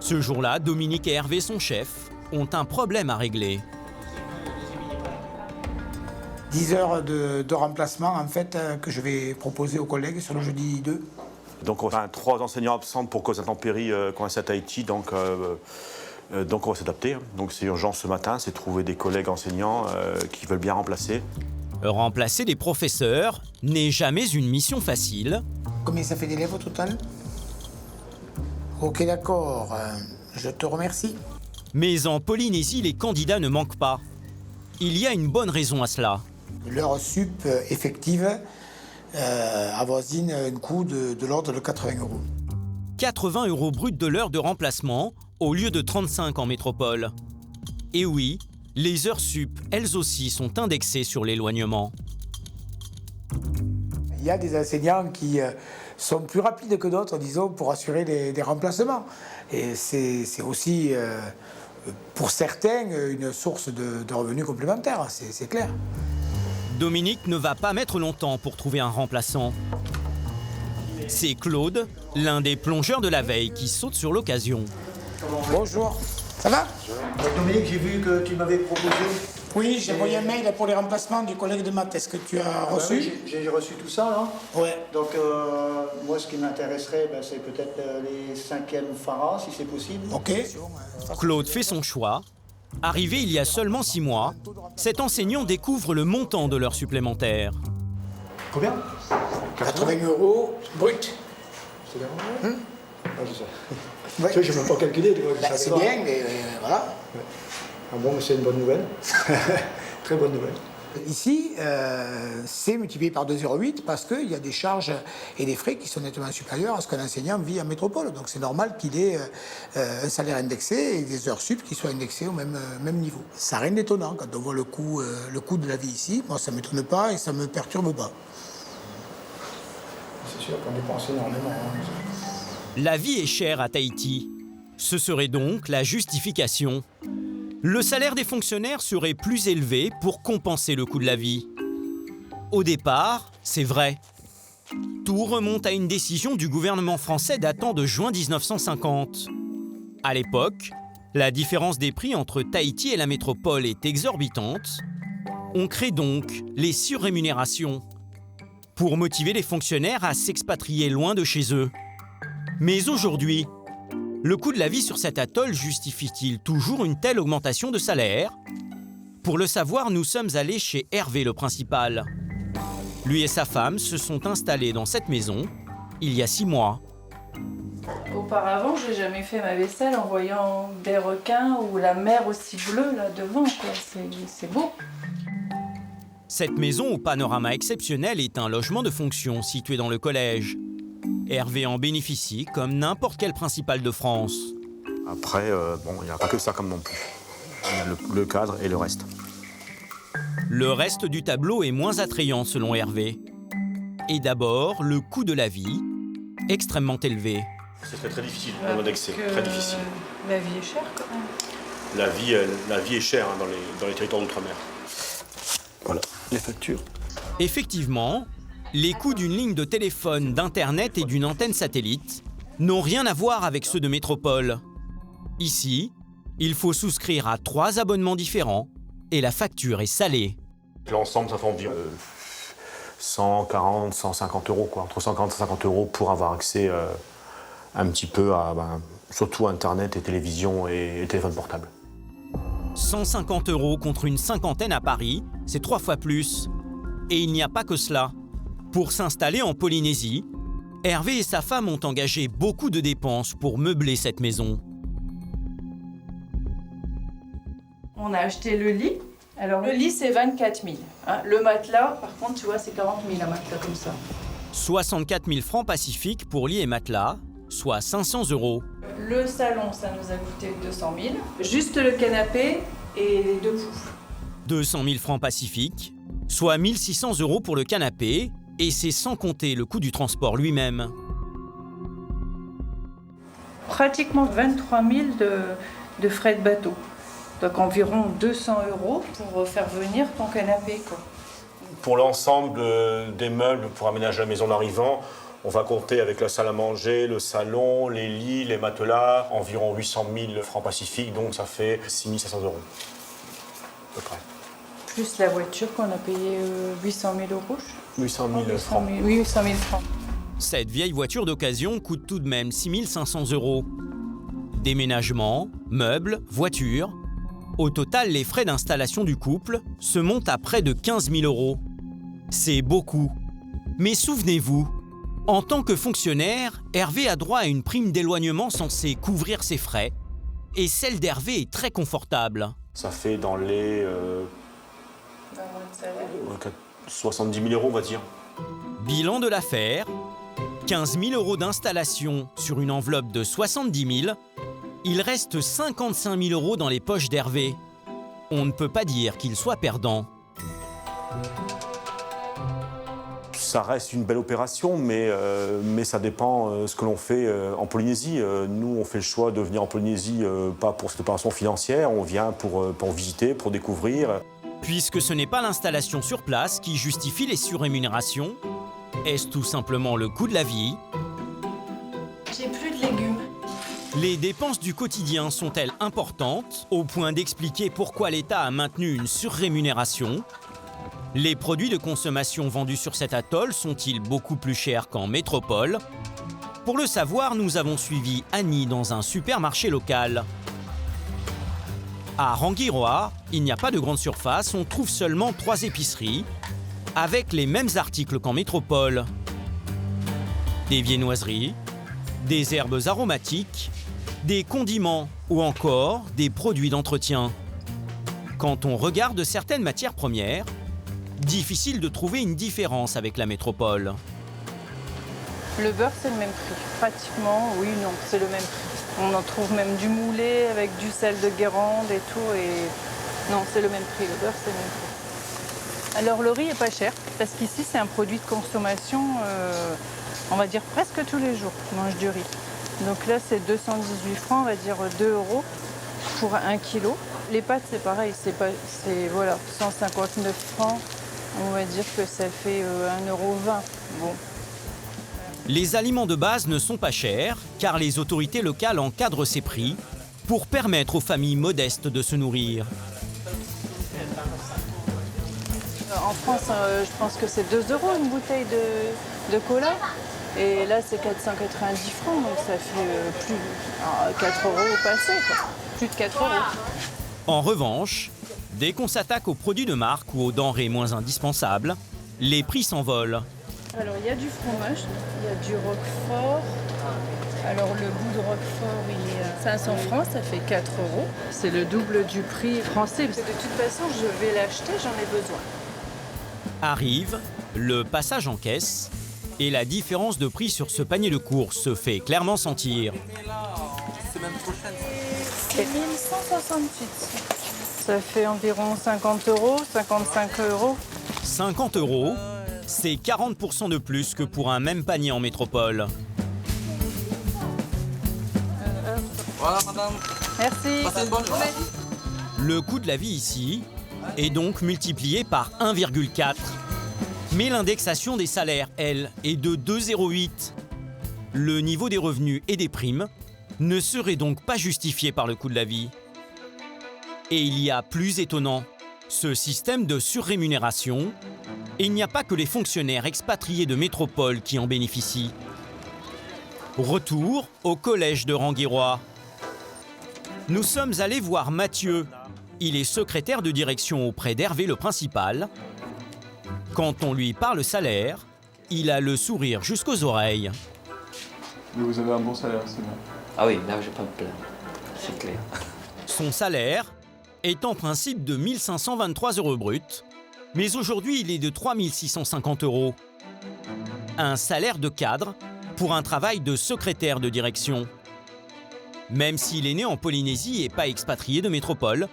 Ce jour-là, Dominique et Hervé, son chef, ont un problème à régler. 10 heures de remplacement, en fait, que je vais proposer aux collègues sur le jeudi 2. Donc on a 3 enseignants absents pour cause d'intempéries coincés à Tahiti, donc on va s'adapter. Donc c'est urgent ce matin, c'est trouver des collègues enseignants qui veulent bien remplacer. Remplacer des professeurs n'est jamais une mission facile. Combien ça fait d'élèves au total? Ok, d'accord, je te remercie. Mais en Polynésie, les candidats ne manquent pas. Il y a une bonne raison à cela. L'heure sup effective avoisine un coût de l'ordre de 80 €. 80 € brut de l'heure de remplacement au lieu de 35 en métropole. Et oui, les heures sup, elles aussi, sont indexées sur l'éloignement. Il y a des enseignants qui sont plus rapides que d'autres, disons, pour assurer des remplacements. Et c'est aussi, pour certains, une source de revenus complémentaires, c'est clair. Dominique ne va pas mettre longtemps pour trouver un remplaçant. C'est Claude, l'un des plongeurs de la veille, qui saute sur l'occasion. Bonjour, ça va? Dominique, j'ai vu que tu m'avais proposé... Oui, j'ai envoyé un mail pour les remplacements du collègue de maths. Est-ce que tu as reçu? Oui, j'ai reçu tout ça, là. Ouais. Donc, moi, ce qui m'intéresserait, c'est peut-être les 5e Farah, si c'est possible. Ok. Claude fait son choix. Arrivé il y a seulement 6 mois, cet enseignant découvre le montant de l'heure supplémentaire. Combien? 80 € brut. C'est bien, je sais. Ouais. Je n'ai même pas calculé. C'est bien, mais voilà. Ouais. Ah bon, c'est une bonne nouvelle. Très bonne nouvelle. Ici, c'est multiplié par 2,08 parce qu'il y a des charges et des frais qui sont nettement supérieurs à ce qu'un enseignant vit en métropole. Donc c'est normal qu'il ait un salaire indexé et des heures sup qui soient indexées au même niveau. Ça n'a rien d'étonnant quand on voit le coût de la vie ici. Moi, ça ne m'étonne pas et ça ne me perturbe pas. C'est sûr qu'on dépense énormément. La vie est chère à Tahiti. Ce serait donc la justification. Le salaire des fonctionnaires serait plus élevé pour compenser le coût de la vie. Au départ, c'est vrai. Tout remonte à une décision du gouvernement français datant de juin 1950. À l'époque, la différence des prix entre Tahiti et la métropole est exorbitante. On crée donc les surrémunérations pour motiver les fonctionnaires à s'expatrier loin de chez eux. Mais aujourd'hui, le coût de la vie sur cet atoll justifie-t-il toujours une telle augmentation de salaire? Pour le savoir, nous sommes allés chez Hervé le principal. Lui et sa femme se sont installés dans cette maison il y a 6 mois. Auparavant, j'ai jamais fait ma vaisselle en voyant des requins ou la mer aussi bleue là devant, quoi. C'est beau. Cette maison au panorama exceptionnel est un logement de fonction situé dans le collège. Hervé en bénéficie comme n'importe quel principal de France. Après, il n'y a pas que ça comme non plus. Il y a le cadre et le reste. Le reste du tableau est moins attrayant selon Hervé. Et d'abord, le coût de la vie, extrêmement élevé. C'est très difficile, vraiment d'excès, très difficile. La vie est chère quand même. La vie est chère hein, dans les territoires d'outre-mer. Voilà, les factures. Effectivement, les coûts d'une ligne de téléphone, d'internet et d'une antenne satellite n'ont rien à voir avec ceux de métropole. Ici, il faut souscrire à 3 abonnements différents et la facture est salée. L'ensemble, ça fait environ 140, 150 euros, quoi. Entre 140 et 150 euros pour avoir accès un petit peu à surtout Internet et télévision et téléphone portable. 150 euros contre une cinquantaine à Paris, c'est 3 fois plus. Et il n'y a pas que cela. Pour s'installer en Polynésie, Hervé et sa femme ont engagé beaucoup de dépenses pour meubler cette maison. On a acheté le lit. Alors le lit c'est 24 000. Hein. Le matelas, par contre, tu vois, c'est 40 000 un matelas comme ça. 64 000 francs pacifiques pour lit et matelas, soit 500 euros. Le salon, ça nous a coûté 200 000. Juste le canapé et les 2 poufs. 200 000 francs pacifiques, soit 1 600 euros pour le canapé, et c'est sans compter le coût du transport lui-même. Pratiquement 23 000 de frais de bateau. Donc environ 200 euros pour faire venir ton canapé, quoi. Pour l'ensemble des meubles pour aménager la maison d'arrivant, on va compter avec la salle à manger, le salon, les lits, les matelas, environ 800 000 francs pacifiques, donc ça fait 6 500 euros, à peu près. Plus la voiture qu'on a payé 800 000 euros. 800 000 francs. Oui, 800 000 francs. Cette vieille voiture d'occasion coûte tout de même 6 500 euros. Déménagement, meubles, voiture. Au total, les frais d'installation du couple se montent à près de 15 000 euros. C'est beaucoup. Mais souvenez-vous, en tant que fonctionnaire, Hervé a droit à une prime d'éloignement censée couvrir ses frais. Et celle d'Hervé est très confortable. Ça fait dans les 70 000 euros, on va dire. Bilan de l'affaire, 15 000 euros d'installation sur une enveloppe de 70 000. Il reste 55 000 euros dans les poches d'Hervé. On ne peut pas dire qu'il soit perdant. Ça reste une belle opération, mais ça dépend ce que l'on fait en Polynésie. Nous, on fait le choix de venir en Polynésie, pas pour cette opération financière, on vient pour visiter, pour découvrir. Puisque ce n'est pas l'installation sur place qui justifie les surrémunérations, est-ce tout simplement le coût de la vie? J'ai plus de légumes. Les dépenses du quotidien sont-elles importantes, au point d'expliquer pourquoi l'État a maintenu une surrémunération? Les produits de consommation vendus sur cet atoll sont-ils beaucoup plus chers qu'en métropole? Pour le savoir, nous avons suivi Annie dans un supermarché local. À Rangiroa, il n'y a pas de grande surface, on trouve seulement 3 épiceries, avec les mêmes articles qu'en métropole. Des viennoiseries, des herbes aromatiques, des condiments ou encore des produits d'entretien. Quand on regarde certaines matières premières, difficile de trouver une différence avec la métropole. Le beurre, c'est le même prix. Pratiquement, oui, non, c'est le même prix. On en trouve même du moulé avec du sel de Guérande et tout. Et non, c'est le même prix. Le beurre, c'est le même prix. Alors, le riz est pas cher parce qu'ici, c'est un produit de consommation, on va dire presque tous les jours. On mange du riz. Donc là, c'est 218 francs, on va dire 2 euros pour 1 kilo. Les pâtes, c'est pareil, c'est voilà, 159 francs. On va dire que ça fait 1,20 €. Bon. Les aliments de base ne sont pas chers, car les autorités locales encadrent ces prix pour permettre aux familles modestes de se nourrir. En France, je pense que c'est 2 € une bouteille de cola. Et là, c'est 490 francs, donc ça fait plus 4 € au passé, quoi. Plus de 4 €. En revanche, dès qu'on s'attaque aux produits de marque ou aux denrées moins indispensables, les prix s'envolent. Alors, il y a du fromage, il y a du roquefort. Alors, le bout de roquefort, il est à 500 francs, ça fait 4 €. C'est le double du prix français. Parce que de toute façon, je vais l'acheter, j'en ai besoin. Arrive le passage en caisse et la différence de prix sur ce panier de courses se fait clairement sentir. C'est 1168. Ça fait environ 50 €, 55 €. 50 €, c'est 40% de plus que pour un même panier en métropole. Voilà, madame. Merci. Passez une bonne journée. Le coût de la vie ici est donc multiplié par 1,4. Mais l'indexation des salaires, elle, est de 2,08. Le niveau des revenus et des primes ne serait donc pas justifié par le coût de la vie. Et il y a plus étonnant, ce système de surrémunération, et il n'y a pas que les fonctionnaires expatriés de métropole qui en bénéficient. Retour au collège de Ranguirois. Nous sommes allés voir Mathieu. Il est secrétaire de direction auprès d'Hervé le principal. Quand on lui parle salaire, il a le sourire jusqu'aux oreilles. Mais vous avez un bon salaire, c'est bien. Ah oui, là, je vais pas me plaindre. C'est clair. Son salaire est en principe de 1 523 € bruts, mais aujourd'hui il est de 3 650 €. Un salaire de cadre pour un travail de secrétaire de direction. Même s'il est né en Polynésie et pas expatrié de métropole,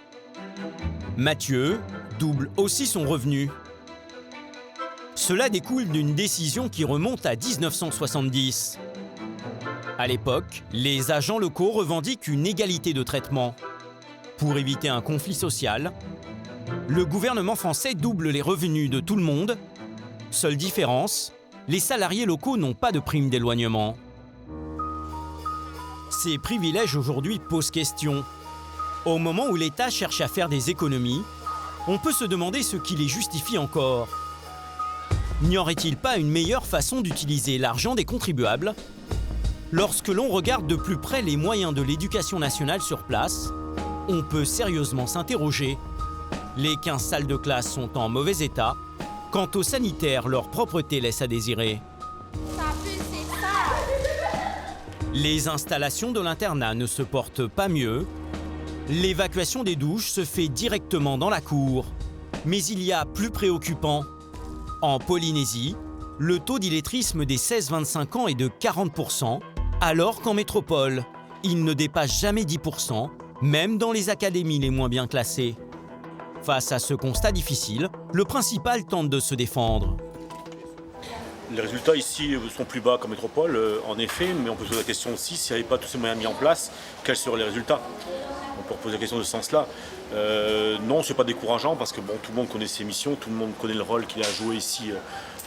Mathieu double aussi son revenu. Cela découle d'une décision qui remonte à 1970. À l'époque, les agents locaux revendiquent une égalité de traitement. Pour éviter un conflit social, le gouvernement français double les revenus de tout le monde. Seule différence, les salariés locaux n'ont pas de prime d'éloignement. Ces privilèges aujourd'hui posent question. Au moment où l'État cherche à faire des économies, on peut se demander ce qui les justifie encore. N'y aurait-il pas une meilleure façon d'utiliser l'argent des contribuables? Lorsque l'on regarde de plus près les moyens de l'éducation nationale sur place, on peut sérieusement s'interroger. Les 15 salles de classe sont en mauvais état. Quant aux sanitaires, leur propreté laisse à désirer. Les installations de l'internat ne se portent pas mieux. L'évacuation des douches se fait directement dans la cour. Mais il y a plus préoccupant. En Polynésie, le taux d'illettrisme des 16-25 ans est de 40%, alors qu'en métropole, il ne dépasse jamais 10%, même dans les académies les moins bien classées. Face à ce constat difficile, le principal tente de se défendre. Les résultats ici sont plus bas qu'en métropole, en effet, mais on peut se poser la question aussi, s'il n'y avait pas tous ces moyens mis en place, quels seraient les résultats? On peut reposer la question de ce sens-là. Non, ce n'est pas décourageant parce que bon, tout le monde connaît ses missions, tout le monde connaît le rôle qu'il a joué ici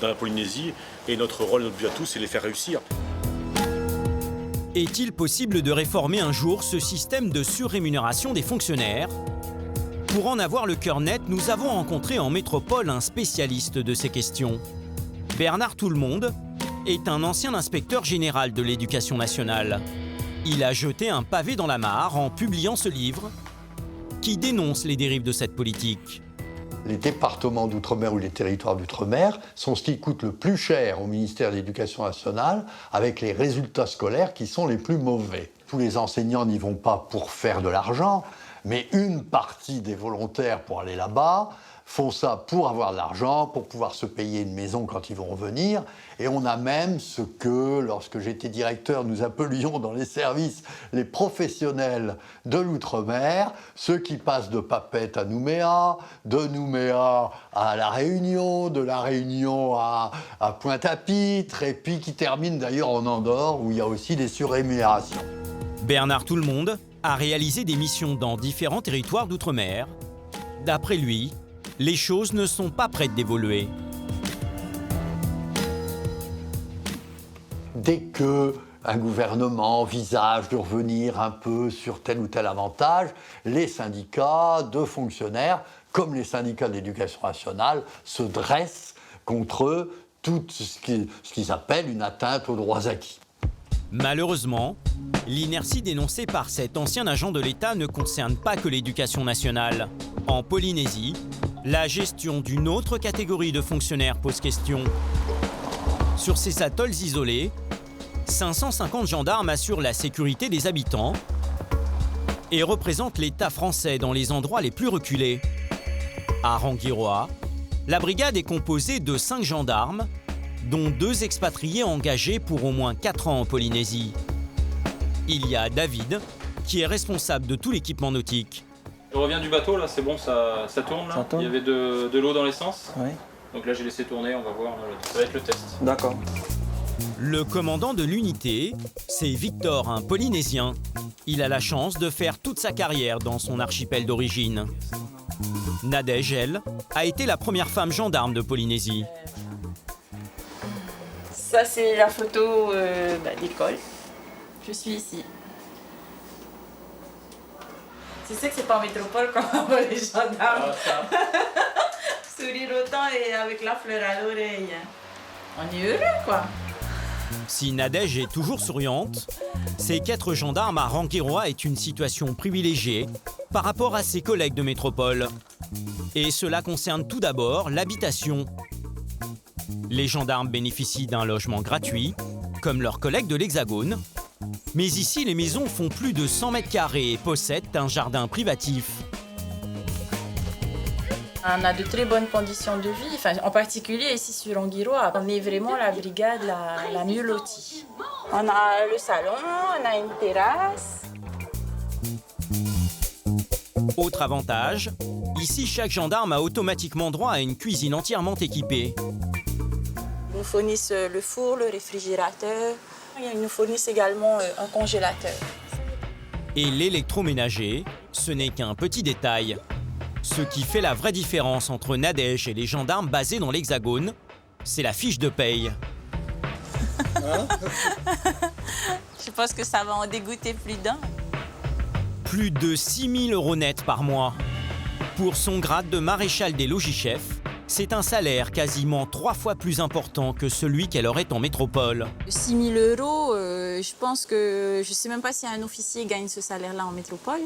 dans la Polynésie, et notre rôle, notre but à tous, c'est de les faire réussir. Est-il possible de réformer un jour ce système de surrémunération des fonctionnaires? Pour en avoir le cœur net, nous avons rencontré en métropole un spécialiste de ces questions. Bernard Tout-le-Monde est un ancien inspecteur général de l'éducation nationale. Il a jeté un pavé dans la mare en publiant ce livre qui dénonce les dérives de cette politique. Les départements d'outre-mer ou les territoires d'outre-mer sont ce qui coûte le plus cher au ministère de l'Éducation nationale, avec les résultats scolaires qui sont les plus mauvais. Tous les enseignants n'y vont pas pour faire de l'argent, mais une partie des volontaires pour aller là-bas font ça pour avoir de l'argent, pour pouvoir se payer une maison quand ils vont revenir. Et on a même ce que, lorsque j'étais directeur, nous appelions dans les services les professionnels de l'outre-mer, ceux qui passent de Papeete à Nouméa, de Nouméa à La Réunion, de La Réunion à Pointe-à-Pitre, et puis qui terminent d'ailleurs en Andorre, où il y a aussi des surrémunérations. Bernard Tout-le-Monde a réalisé des missions dans différents territoires d'outre-mer. D'après lui, les choses ne sont pas prêtes d'évoluer. Dès qu'un gouvernement envisage de revenir un peu sur tel ou tel avantage, les syndicats de fonctionnaires, comme les syndicats de l'éducation nationale, se dressent contre tout ce qu'ils appellent une atteinte aux droits acquis. Malheureusement, l'inertie dénoncée par cet ancien agent de l'État ne concerne pas que l'éducation nationale. En Polynésie, la gestion d'une autre catégorie de fonctionnaires pose question. Sur ces atolls isolés, 550 gendarmes assurent la sécurité des habitants et représentent l'État français dans les endroits les plus reculés. À Rangiroa, la brigade est composée de 5 gendarmes, dont 2 expatriés engagés pour au moins 4 ans en Polynésie. Il y a David, qui est responsable de tout l'équipement nautique. Je reviens du bateau, là, c'est bon, ça tourne, là. Il y avait de l'eau dans l'essence. Oui. Donc là, j'ai laissé tourner, on va voir, ça va être le test. D'accord. Le commandant de l'unité, c'est Victor, un Polynésien. Il a la chance de faire toute sa carrière dans son archipel d'origine. Nadège, elle, a été la première femme gendarme de Polynésie. Ça, c'est la photo d'école. Je suis ici. Tu sais que c'est pas en métropole quand on voit les gendarmes. Sourire autant et avec la fleur à l'oreille. On est heureux, quoi. Si Nadège est toujours souriante, c'est qu'être gendarme à Rangiroa est une situation privilégiée par rapport à ses collègues de métropole. Et cela concerne tout d'abord l'habitation. Les gendarmes bénéficient d'un logement gratuit, comme leurs collègues de l'Hexagone. Mais ici, les maisons font plus de 100 mètres carrés et possèdent un jardin privatif. On a de très bonnes conditions de vie, enfin, en particulier ici sur Rangiroa. On est vraiment la brigade la mieux lotie. On a le salon, on a une terrasse. Autre avantage, ici chaque gendarme a automatiquement droit à une cuisine entièrement équipée. Ils nous fournissent le four, le réfrigérateur. Ils nous fournissent également un congélateur. Et l'électroménager, ce n'est qu'un petit détail. Ce qui fait la vraie différence entre Nadège et les gendarmes basés dans l'Hexagone, c'est la fiche de paye. Je pense que ça va en dégoûter plus d'un. Plus de 6 000 € net par mois. Pour son grade de maréchal des logis-chefs, c'est un salaire quasiment 3 fois plus important que celui qu'elle aurait en métropole. 6 000 €, je pense que... Je ne sais même pas si un officier gagne ce salaire-là en métropole.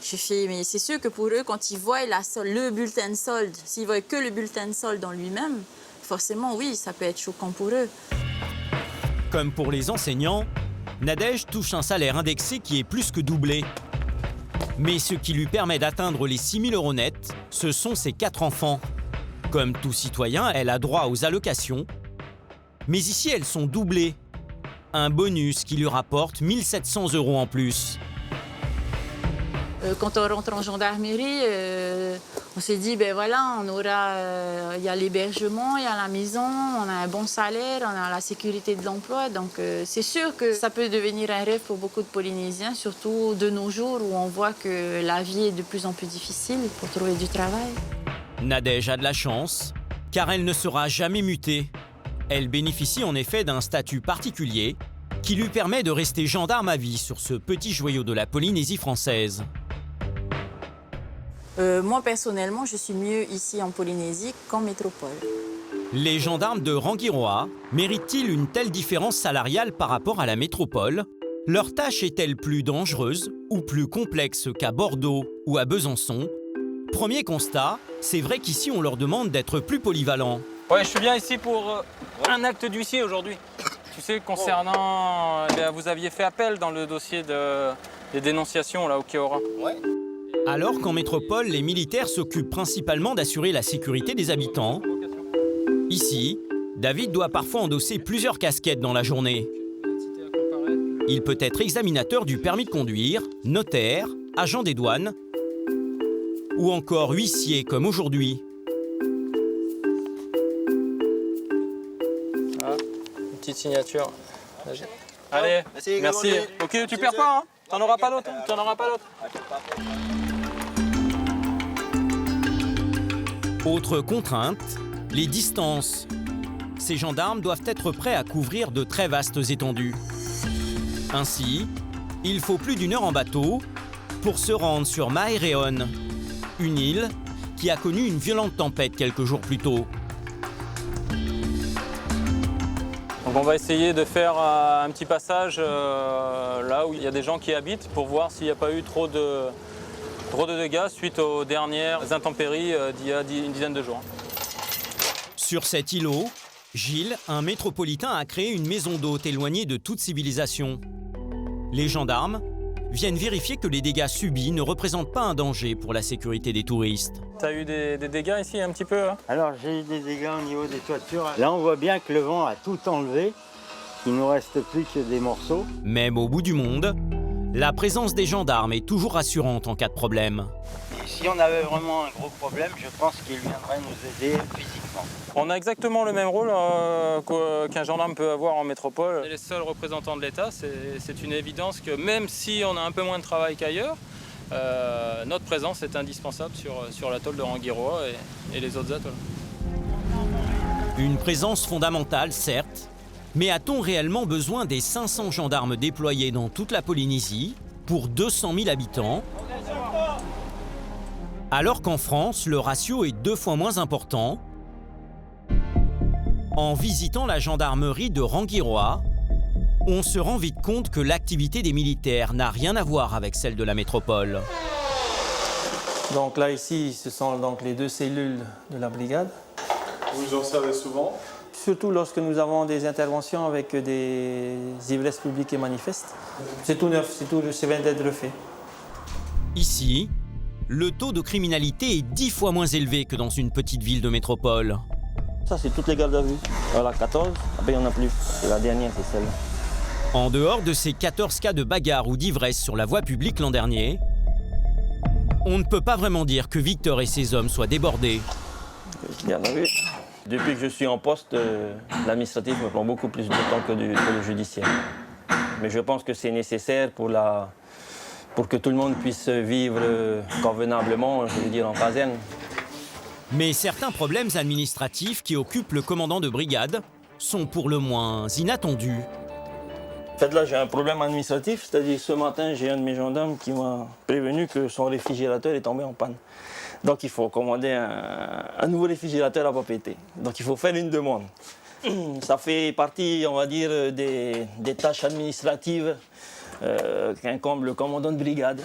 Je fais, mais c'est sûr que pour eux, quand ils voient le bulletin de solde, s'ils voient que le bulletin de solde en lui-même, forcément, oui, ça peut être choquant pour eux. Comme pour les enseignants, Nadège touche un salaire indexé qui est plus que doublé. Mais ce qui lui permet d'atteindre les 6 000 € nets, ce sont ses 4 enfants. Comme tout citoyen, elle a droit aux allocations. Mais ici, elles sont doublées. Un bonus qui lui rapporte 1 700 € en plus. Quand on rentre en gendarmerie, on s'est dit, ben voilà, on aura, y a l'hébergement, il y a la maison, on a un bon salaire, on a la sécurité de l'emploi. Donc c'est sûr que ça peut devenir un rêve pour beaucoup de Polynésiens, surtout de nos jours où on voit que la vie est de plus en plus difficile pour trouver du travail. Nadège a de la chance, car elle ne sera jamais mutée. Elle bénéficie en effet d'un statut particulier qui lui permet de rester gendarme à vie sur ce petit joyau de la Polynésie française. Moi, personnellement, je suis mieux ici en Polynésie qu'en métropole. Les gendarmes de Rangiroa méritent-ils une telle différence salariale par rapport à la métropole? Leur tâche est-elle plus dangereuse ou plus complexe qu'à Bordeaux ou à Besançon? Premier constat, c'est vrai qu'ici on leur demande d'être plus polyvalents. Ouais, je suis bien ici pour un acte d'huissier aujourd'hui. Tu sais, concernant... vous aviez fait appel dans le dossier des dénonciations là, au Kéora. Ouais. Alors qu'en métropole, les militaires s'occupent principalement d'assurer la sécurité des habitants, ici, David doit parfois endosser plusieurs casquettes dans la journée. Il peut être examinateur du permis de conduire, notaire, agent des douanes ou encore huissier comme aujourd'hui. Voilà, une petite signature. Allez, merci. Ok, tu perds pas, hein? T'en auras pas d'autre, t'en auras pas d'autre. Autre contrainte, les distances. Ces gendarmes doivent être prêts à couvrir de très vastes étendues. Ainsi, il faut plus d'1 heure en bateau pour se rendre sur Maereon, une île qui a connu une violente tempête quelques jours plus tôt. Donc on va essayer de faire un petit passage là où il y a des gens qui habitent pour voir s'il n'y a pas eu trop de dégâts suite aux dernières intempéries d'il y a une dizaine de jours. Sur cet îlot, Gilles, un métropolitain, a créé une maison d'hôte éloignée de toute civilisation. Les gendarmes viennent vérifier que les dégâts subis ne représentent pas un danger pour la sécurité des touristes. T'as eu des dégâts ici un petit peu hein? Alors j'ai eu des dégâts au niveau des toitures. Là on voit bien que le vent a tout enlevé. Il ne nous reste plus que des morceaux. Même au bout du monde, la présence des gendarmes est toujours rassurante en cas de problème. Et si on avait vraiment un gros problème, je pense qu'ils viendraient nous aider physiquement. On a exactement le même rôle qu'un gendarme peut avoir en métropole. On est les seuls représentants de l'État, c'est une évidence que même si on a un peu moins de travail qu'ailleurs, notre présence est indispensable sur l'atoll de Rangiroa et les autres atolls. Une présence fondamentale, certes, mais a-t-on réellement besoin des 500 gendarmes déployés dans toute la Polynésie pour 200 000 habitants, alors qu'en France, le ratio est 2 fois moins important? En visitant la gendarmerie de Rangiroa, on se rend vite compte que l'activité des militaires n'a rien à voir avec celle de la métropole. Donc là, ici, ce sont donc les 2 cellules de la brigade. Vous en servez souvent? Surtout lorsque nous avons des interventions avec des ivresses publiques et manifestes. C'est tout neuf, c'est vient d'être fait. Ici, le taux de criminalité est 10 fois moins élevé que dans une petite ville de métropole. Ça, c'est toutes les gardes à vue. Voilà, 14. Après, il n'y en a plus. La dernière, c'est celle-là. En dehors de ces 14 cas de bagarre ou d'ivresse sur la voie publique l'an dernier, on ne peut pas vraiment dire que Victor et ses hommes soient débordés. Garde à vue. Depuis que je suis en poste, l'administratif me prend beaucoup plus de temps que le judiciaire. Mais je pense que c'est nécessaire pour que tout le monde puisse vivre convenablement, je veux dire, en caserne. Mais certains problèmes administratifs qui occupent le commandant de brigade sont pour le moins inattendus. En fait, là, j'ai un problème administratif, c'est-à-dire ce matin, j'ai un de mes gendarmes qui m'a prévenu que son réfrigérateur est tombé en panne. Donc, il faut commander un nouveau réfrigérateur à papeter. Donc, il faut faire une demande. Ça fait partie, on va dire, des tâches administratives qu'incombe le commandant de brigade.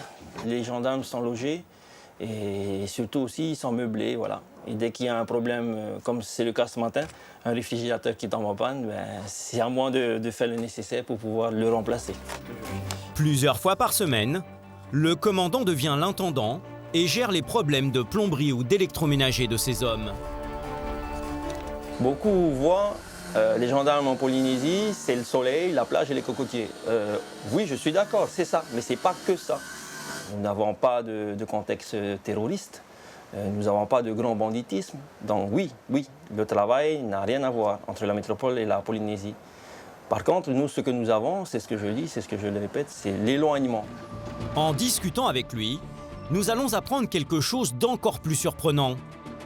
Les gendarmes sont logés et surtout aussi, ils sont meublés, voilà. Et dès qu'il y a un problème, comme c'est le cas ce matin, un réfrigérateur qui tombe en panne, c'est à moi de faire le nécessaire pour pouvoir le remplacer. Plusieurs fois par semaine, le commandant devient l'intendant et gère les problèmes de plomberie ou d'électroménager de ses hommes. Beaucoup voient les gendarmes en Polynésie, c'est le soleil, la plage et les cocotiers. Oui, je suis d'accord, c'est ça, mais c'est pas que ça. Nous n'avons pas de contexte terroriste. Nous n'avons pas de grand banditisme. Donc oui, le travail n'a rien à voir entre la métropole et la Polynésie. Par contre, nous, ce que nous avons, c'est ce que je dis, c'est ce que je le répète, c'est l'éloignement. En discutant avec lui, nous allons apprendre quelque chose d'encore plus surprenant.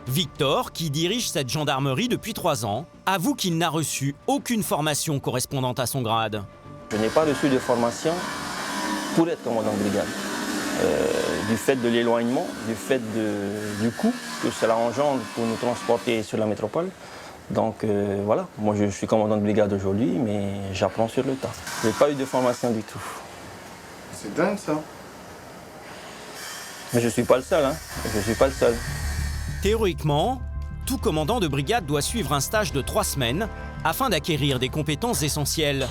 Victor, qui dirige cette gendarmerie depuis 3 ans, avoue qu'il n'a reçu aucune formation correspondante à son grade. Je n'ai pas reçu de formation pour être commandant de brigade. Du fait de l'éloignement, du fait du coût que cela engendre pour nous transporter sur la métropole. Donc voilà, moi je suis commandant de brigade aujourd'hui, mais j'apprends sur le tas. Je n'ai pas eu de formation du tout. C'est dingue ça. Mais je ne suis pas le seul, hein. Je suis pas le seul. Théoriquement, tout commandant de brigade doit suivre un stage de 3 semaines afin d'acquérir des compétences essentielles.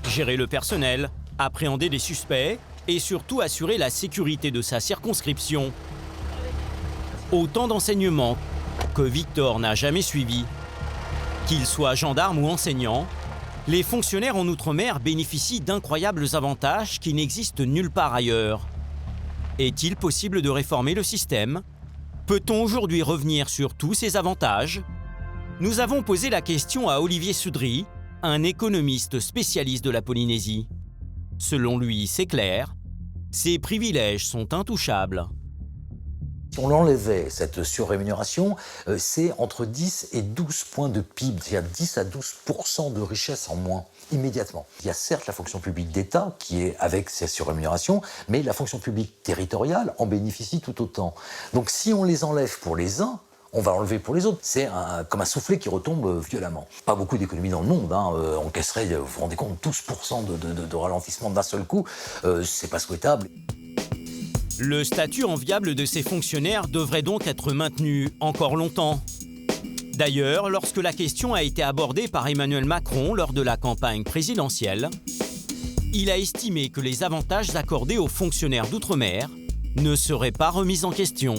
Gérer le personnel, appréhender les suspects et surtout assurer la sécurité de sa circonscription. Autant d'enseignements que Victor n'a jamais suivis. Qu'il soit gendarme ou enseignant, les fonctionnaires en Outre-mer bénéficient d'incroyables avantages qui n'existent nulle part ailleurs. Est-il possible de réformer le système ? Peut-on aujourd'hui revenir sur tous ces avantages ? Nous avons posé la question à Olivier Soudry, un économiste spécialiste de la Polynésie. Selon lui, c'est clair, Ces privilèges sont intouchables. Si on l'enlevait, cette surrémunération, c'est entre 10 et 12 points de PIB, c'est-à-dire 10 à 12% de richesse en moins, immédiatement. Il y a certes la fonction publique d'État qui est avec ces surrémunérations, mais la fonction publique territoriale en bénéficie tout autant. Donc si on les enlève pour les uns, on va enlever pour les autres. C'est comme un soufflet qui retombe violemment. Pas beaucoup d'économies dans le monde. On casserait, vous vous rendez compte, 12% de ralentissement d'un seul coup. C'est pas souhaitable. Le statut enviable de ces fonctionnaires devrait donc être maintenu encore longtemps. D'ailleurs, lorsque la question a été abordée par Emmanuel Macron lors de la campagne présidentielle, il a estimé que les avantages accordés aux fonctionnaires d'outre-mer ne seraient pas remis en question.